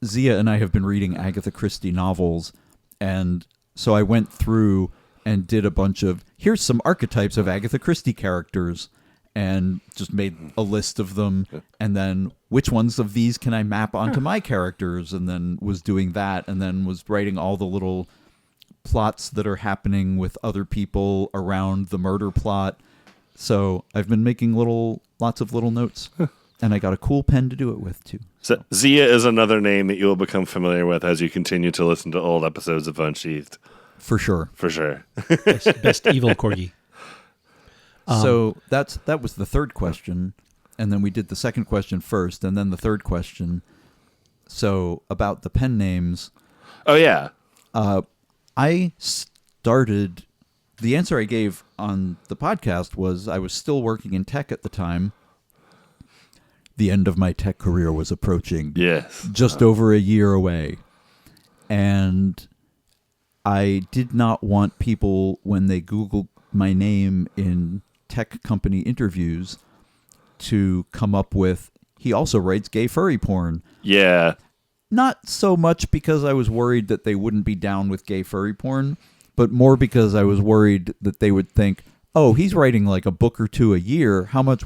Zia and I have been reading Agatha Christie novels, and so I went through and did a bunch of, here's some archetypes of Agatha Christie characters, and just made a list of them, and then which ones of these can I map onto my characters, and then was doing that, and then was writing all the little plots that are happening with other people around the murder plot. So I've been making lots of little notes. And I got a cool pen to do it with, too. So Zia is another name that you will become familiar with as you continue to listen to old episodes of Unsheathed. For sure. For sure. Best evil corgi. So that was the third question. And then we did the second question first, and then the third question. So about the pen names. Oh, yeah. I started... The answer I gave on the podcast was I was still working in tech at the time. The end of my tech career was approaching. Yes. Just over a year away. And I did not want people, when they Googled my name in tech company interviews, to come up with, he also writes gay furry porn. Yeah. Not so much because I was worried that they wouldn't be down with gay furry porn, but more because I was worried that they would think, oh, he's writing like a book or 2 a year. How much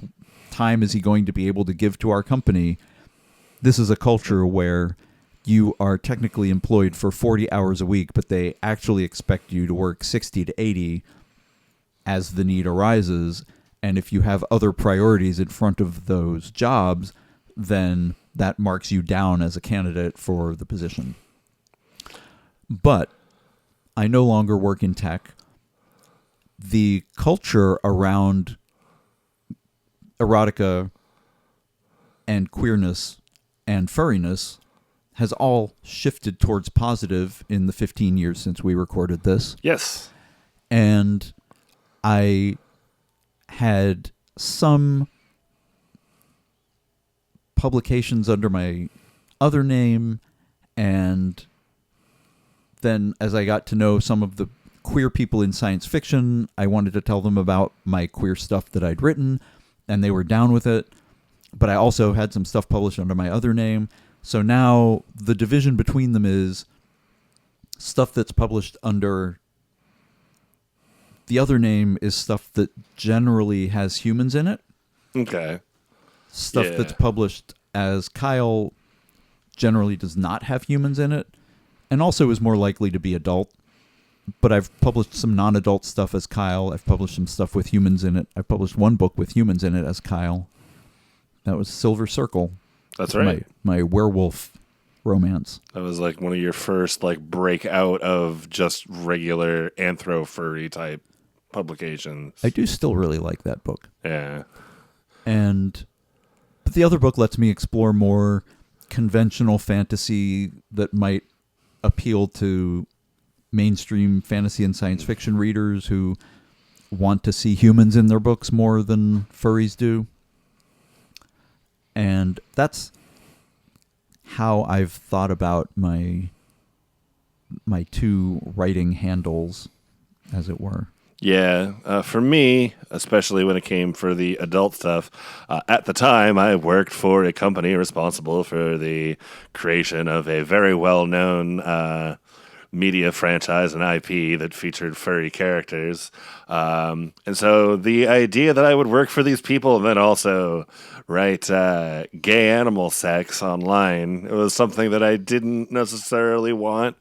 time is he going to be able to give to our company? This is a culture where you are technically employed for 40 hours a week, but they actually expect you to work 60 to 80 as the need arises. And if you have other priorities in front of those jobs, then that marks you down as a candidate for the position. But I no longer work in tech. The culture around erotica and queerness and furriness has all shifted towards positive in the 15 years since we recorded this. Yes. And I had some publications under my other name, and then as I got to know some of the queer people in science fiction. I wanted to tell them about my queer stuff that I'd written, and they were down with it. But I also had some stuff published under my other name. So now the division between them is stuff that's published under the other name is stuff that generally has humans in it. Okay. Stuff that's published as Kyell generally does not have humans in it, and also is more likely to be adult. But I've published some non-adult stuff as Kyell. I've published some stuff with humans in it. I've published one book with humans in it as Kyell. That was Silver Circle. That's right. My werewolf romance. That was like one of your first like breakout of just regular anthro furry type publications. I do still really like that book. Yeah. But the other book lets me explore more conventional fantasy that might appeal to mainstream fantasy and science fiction readers who want to see humans in their books more than furries do. And that's how I've thought about my two writing handles, as it were. Yeah, for me, especially when it came for the adult stuff, at the time I worked for a company responsible for the creation of a very well-known media franchise and IP that featured furry characters. And so the idea that I would work for these people and then also write gay animal sex online, it was something that I didn't necessarily want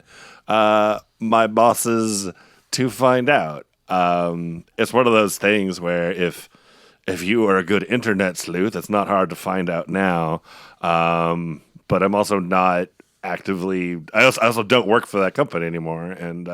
my bosses to find out. It's one of those things where if you are a good internet sleuth, it's not hard to find out now. But I'm also not actively. I also don't work for that company anymore, and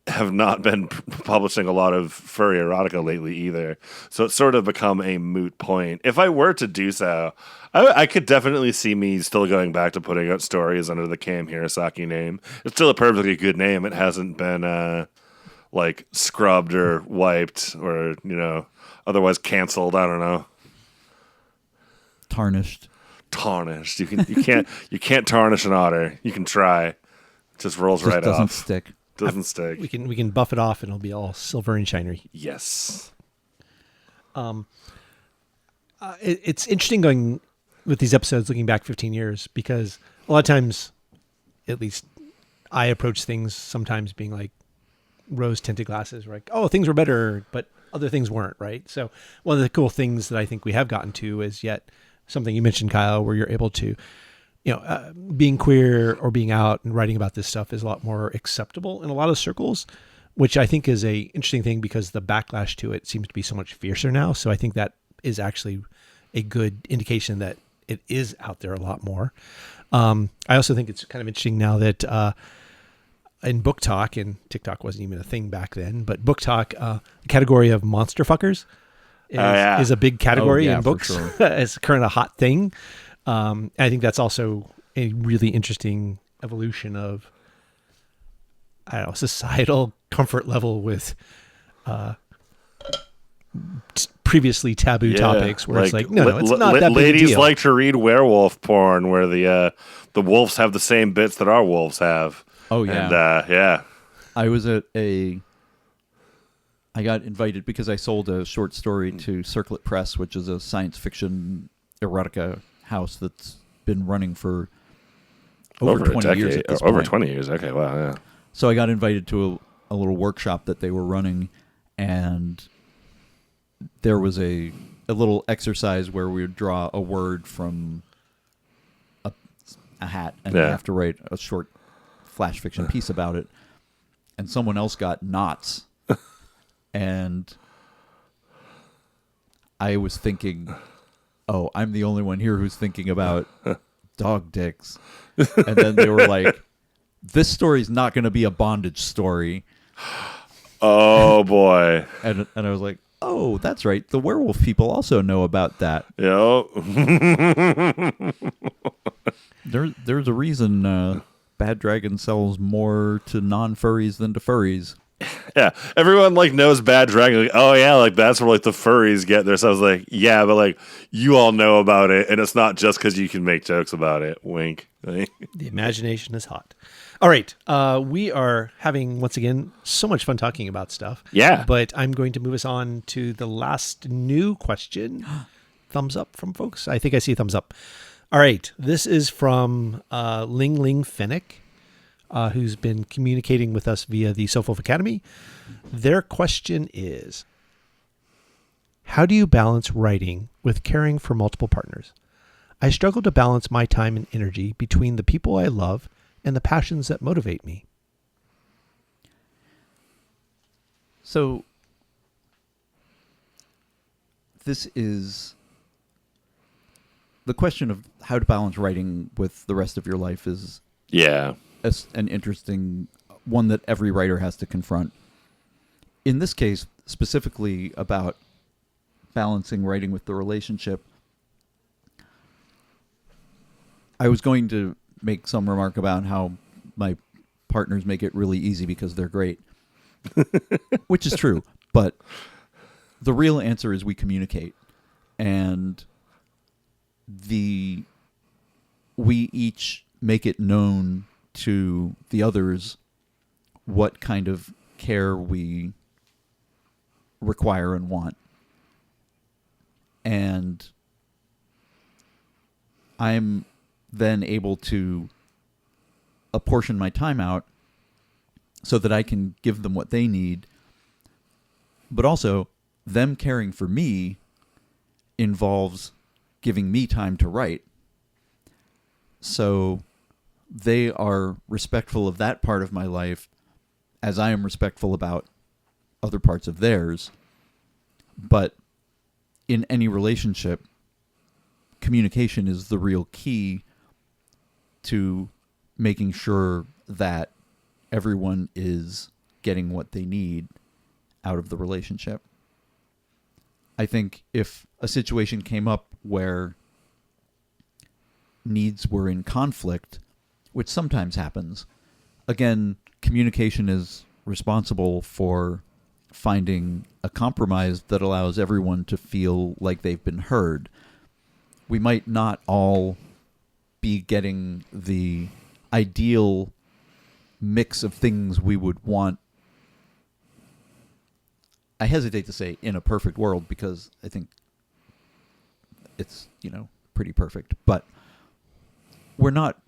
have not been publishing a lot of furry erotica lately either. So it's sort of become a moot point. If I were to do so, I could definitely see me still going back to putting out stories under the K.M. Hirosaki name. It's still a perfectly good name. It hasn't been like scrubbed or wiped or otherwise canceled. I don't know. Tarnished. You can't tarnish an otter. You can try. It just rolls right doesn't off. Stick. Doesn't stick. We can buff it off and it'll be all silver and shiny. Yes. It's interesting going with these episodes looking back 15 years because a lot of times, at least I approach things sometimes being like rose-tinted glasses, like, oh, things were better, but other things weren't, right? So one of the cool things that I think we have gotten to is yet something you mentioned, Kyell, where you're able to, being queer or being out and writing about this stuff is a lot more acceptable in a lot of circles, which I think is a interesting thing because the backlash to it seems to be so much fiercer now. So I think that is actually a good indication that it is out there a lot more. I also think it's kind of interesting now that in Book Talk, and TikTok wasn't even a thing back then, but Book Talk, the category of monster fuckers is a big category in books. Sure. It's currently a hot thing. I think that's also a really interesting evolution of, I don't know, societal comfort level with previously taboo topics where it's like, no, it's not that big a deal. Ladies like to read werewolf porn where the wolves have the same bits that our wolves have. Oh, yeah. And, I got invited because I sold a short story to Circlet Press, which is a science fiction erotica house that's been running for over 20 years at this point. Over 20 years. Okay, wow, yeah. So I got invited to a little workshop that they were running, and there was a little exercise where we would draw a word from a hat, and I have to write a short flash fiction piece about it. And someone else got knots. And I was thinking, oh, I'm the only one here who's thinking about dog dicks. And then they were like, this story's not going to be a bondage story. Oh, boy. And I was like, oh, that's right. The werewolf people also know about that. Yep. There's a reason Bad Dragon sells more to non-furries than to furries. Yeah, everyone like knows bad dragging. Like, oh yeah, like that's where like the furries get their. So I was like, yeah, but like you all know about it, and it's not just because you can make jokes about it. Wink. The imagination is hot. All right, we are having once again so much fun talking about stuff. Yeah, but I'm going to move us on to the last new question. Thumbs up from folks. I think I see a thumbs up. All right, this is from Ling Ling Fennec. Who's been communicating with us via the Soulful Academy. Their question is, how do you balance writing with caring for multiple partners? I struggle to balance my time and energy between the people I love and the passions that motivate me. So this is the question of how to balance writing with the rest of your life is an interesting one that every writer has to confront. In this case, specifically about balancing writing with the relationship, I was going to make some remark about how my partners make it really easy because they're great, which is true. But the real answer is we communicate, and we each make it known to the others what kind of care we require and want. And I'm then able to apportion my time out so that I can give them what they need. But also, them caring for me involves giving me time to write. So they are respectful of that part of my life as I am respectful about other parts of theirs. But in any relationship, communication is the real key to making sure that everyone is getting what they need out of the relationship. I think if a situation came up where needs were in conflict, which sometimes happens, again, communication is responsible for finding a compromise that allows everyone to feel like they've been heard. We might not all be getting the ideal mix of things we would want. I hesitate to say in a perfect world because I think it's, pretty perfect. But we're not.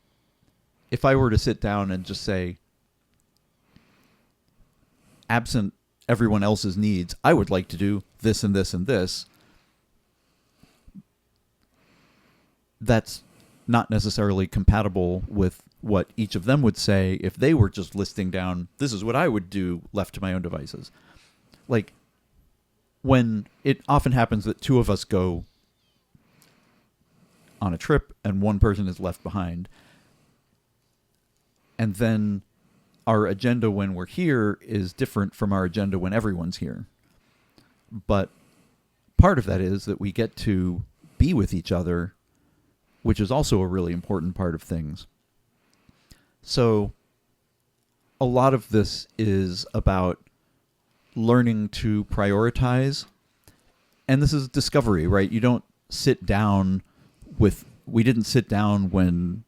If I were to sit down and just say, absent everyone else's needs, I would like to do this and this and this, that's not necessarily compatible with what each of them would say if they were just listing down, this is what I would do left to my own devices. Like, when it often happens that two of us go on a trip and one person is left behind, and then our agenda when we're here is different from our agenda when everyone's here. But part of that is that we get to be with each other, which is also a really important part of things. So a lot of this is about learning to prioritize. And this is discovery, right? You don't sit down we didn't sit down when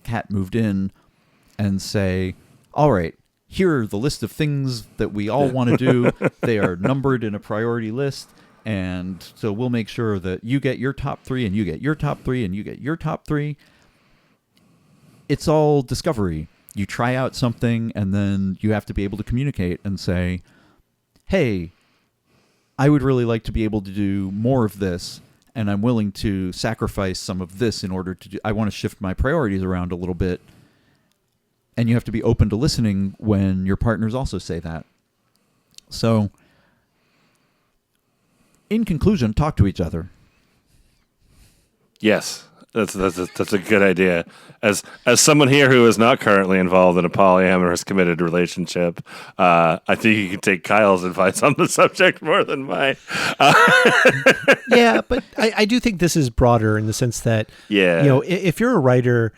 Kat moved in and say, all right, here are the list of things that we all want to do. They are numbered in a priority list. And so we'll make sure that you get your top 3 and you get your top 3 and you get your top 3. It's all discovery. You try out something and then you have to be able to communicate and say, hey, I would really like to be able to do more of this, and I'm willing to sacrifice some of this in order to do. I want to shift my priorities around a little bit. And you have to be open to listening when your partners also say that. So, in conclusion, talk to each other. Yes, that's a good idea. As someone here who is not currently involved in a polyamorous committed relationship, I think you can take Kyell's advice on the subject more than mine. Yeah, but I do think this is broader in the sense that, if you're a writer,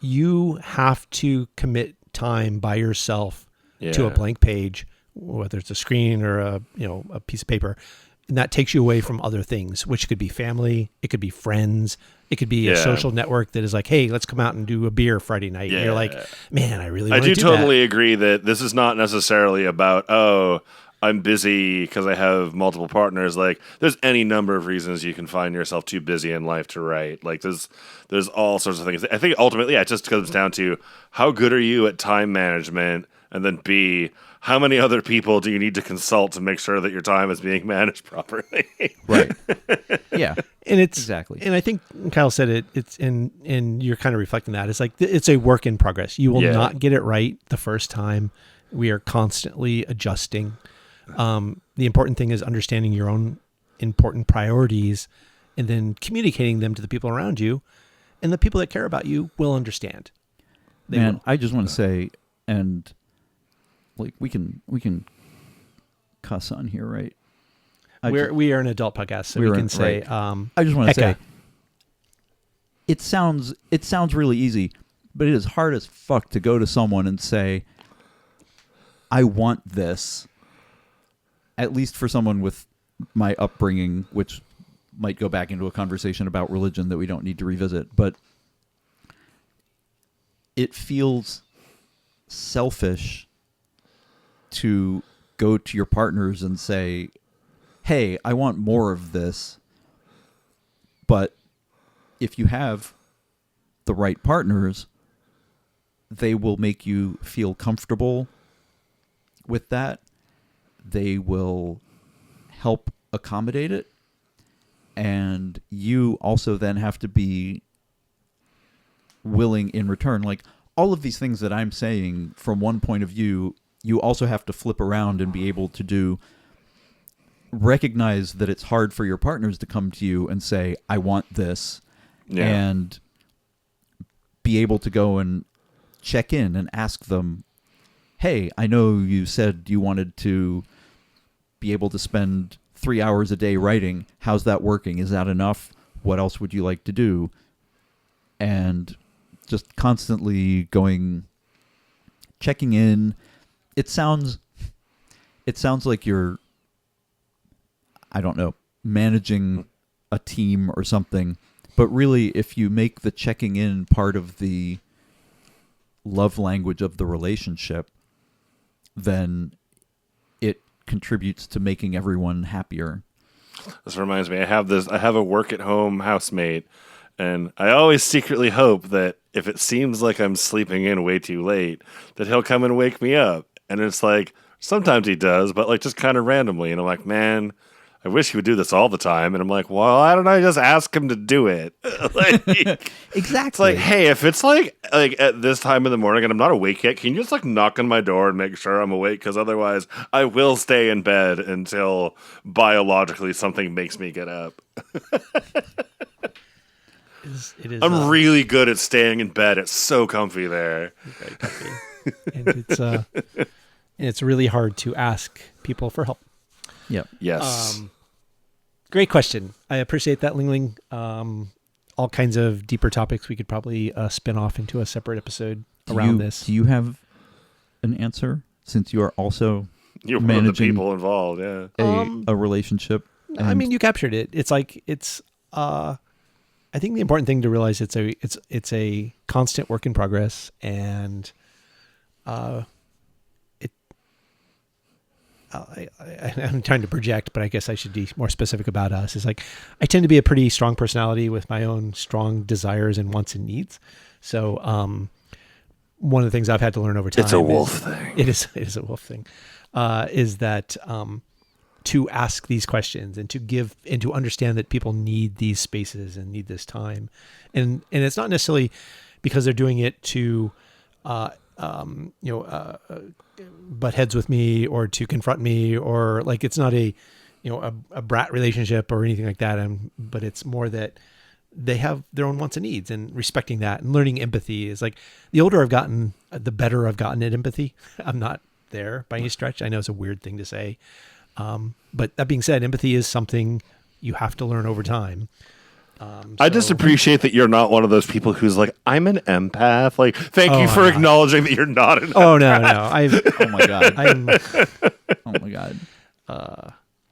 you have to commit time by yourself to a blank page whether it's a screen or a piece of paper, and that takes you away from other things, which could be family, it could be friends, it could be a social network that is like, hey, let's come out and do a beer Friday night. And you're like, man, I really want to do that. I do totally agree that this is not necessarily about, oh, I'm busy because I have multiple partners. Like, there's any number of reasons you can find yourself too busy in life to write. Like, there's all sorts of things. I think ultimately, it just comes down to how good are you at time management, and then B, how many other people do you need to consult to make sure that your time is being managed properly? Right. Yeah. And it's exactly. And I think Kyell said it. It's and you're kind of reflecting that. It's like it's a work in progress. You will not get it right the first time. We are constantly adjusting. The important thing is understanding your own important priorities, and then communicating them to the people around you, and the people that care about you will understand. I just want to say, and like we can cuss on here, right? We are an adult podcast, so we can say. Right. I just want to say, it sounds really easy, but it is hard as fuck to go to someone and say, I want this. At least for someone with my upbringing, which might go back into a conversation about religion that we don't need to revisit, but it feels selfish to go to your partners and say, hey, I want more of this. But if you have the right partners, they will make you feel comfortable with that. They will help accommodate it. And you also then have to be willing in return. Like, all of these things that I'm saying from one point of view, you also have to flip around and be able to do. Recognize that it's hard for your partners to come to you and say, I want this. Yeah. And be able to go and check in and ask them, hey, I know you said you wanted to be able to spend 3 hours a day writing. How's that working? Is that enough? What else would you like to do? And just constantly checking in. It sounds like you're, I don't know, managing a team or something. But really, if you make the checking in part of the love language of the relationship, then it contributes to making everyone happier. This reminds me, I have a work at home housemate, and I always secretly hope that if it seems like I'm sleeping in way too late, that he'll come and wake me up. And it's like, sometimes he does, but like just kind of randomly. And I'm like, man, I wish he would do this all the time. And I'm like, well, why don't I just ask him to do it? Like, exactly. It's like, hey, if it's like at this time in the morning and I'm not awake yet, can you just like knock on my door and make sure I'm awake? Because otherwise I will stay in bed until biologically something makes me get up. It is, I'm really good at staying in bed. It's so comfy there. Very comfy. And it's really hard to ask people for help. Yep. Yes. Great question. I appreciate that, Ling Ling. All kinds of deeper topics we could probably spin off into a separate episode around this. Do you have an answer, since you are also You're managing one of the people involved? Yeah. a relationship? I mean, you captured it. It's like I think the important thing to realize it's a constant work in progress, and I'm trying to project, but I guess I should be more specific about us. It's like I tend to be a pretty strong personality with my own strong desires and wants and needs. So one of the things I've had to learn over time, it's a wolf thing. It is a wolf thing. Is that to ask these questions and to give and to understand that people need these spaces and need this time, and it's not necessarily because they're doing it to butt heads with me or to confront me, or like it's not a brat relationship or anything like that. But it's more that they have their own wants and needs, and respecting that and learning empathy is like, the older I've gotten, the better I've gotten at empathy. I'm not there by any stretch. I know it's a weird thing to say. But that being said, empathy is something you have to learn over time. I just appreciate that you're not one of those people who's like, I'm an empath. Like, thank you for I'm not. acknowledging that you're not an empath. Oh no, I've Oh my god. I'm Oh my god.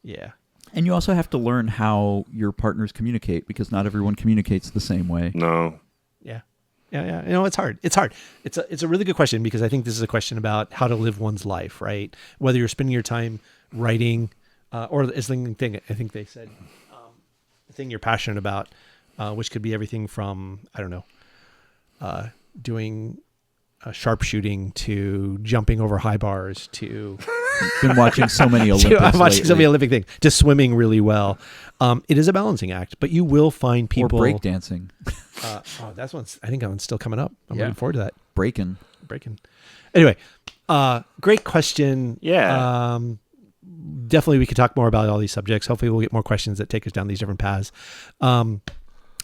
yeah. And you also have to learn how your partners communicate because not everyone communicates the same way. No. Yeah. You know, it's hard. It's a really good question because I think this is a question about how to live one's life, right? Whether you're spending your time writing, or as thing I think they said, the thing you're passionate about, which could be everything from I don't know, doing sharpshooting to jumping over high bars to Been watching so many Olympics. I'm watching so lately. many Olympic things to swimming really well. It is a balancing act, but you will find people Or breakdancing. That's one's. I think that one's still coming up. I'm Yeah. looking forward to that. Breaking. Anyway, great question. Yeah. Definitely, we could talk more about all these subjects. Hopefully, we'll get more questions that take us down these different paths.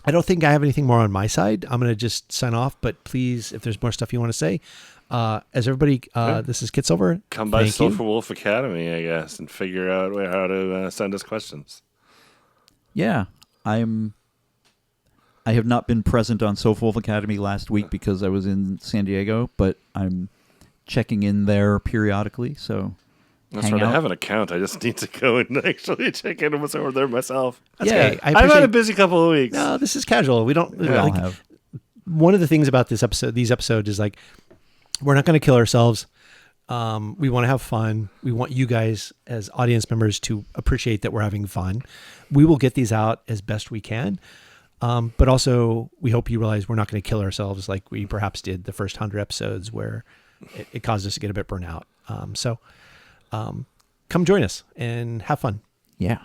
I don't think I have anything more on my side. I'm going to just sign off. But please, if there's more stuff you want to say, as everybody, this is Kits over. Come by Thank you. Sulphur Wolf Academy, I guess, and figure out how to send us questions. Yeah. I have not been present on Soul Wolf Academy last week because I was in San Diego, but I'm checking in there periodically. So That's hang right. out. I have an account. I just need to go and actually check in what's over there myself. That's Yeah. okay. I I've had a appreciate. busy couple of weeks. No, this is casual. We don't. we all like, have. one of the things about these episodes is like, we're not going to kill ourselves. We want to have fun. We want you guys as audience members to appreciate that we're having fun. We will get these out as best we can. But also we hope you realize we're not going to kill ourselves like we perhaps did the first 100 episodes where it caused us to get a bit burnt out. So come join us and have fun. Yeah.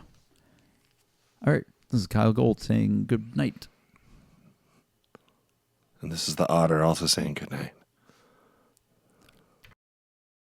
All right. This is Kyell Gold saying good night. And this is the otter also saying good night.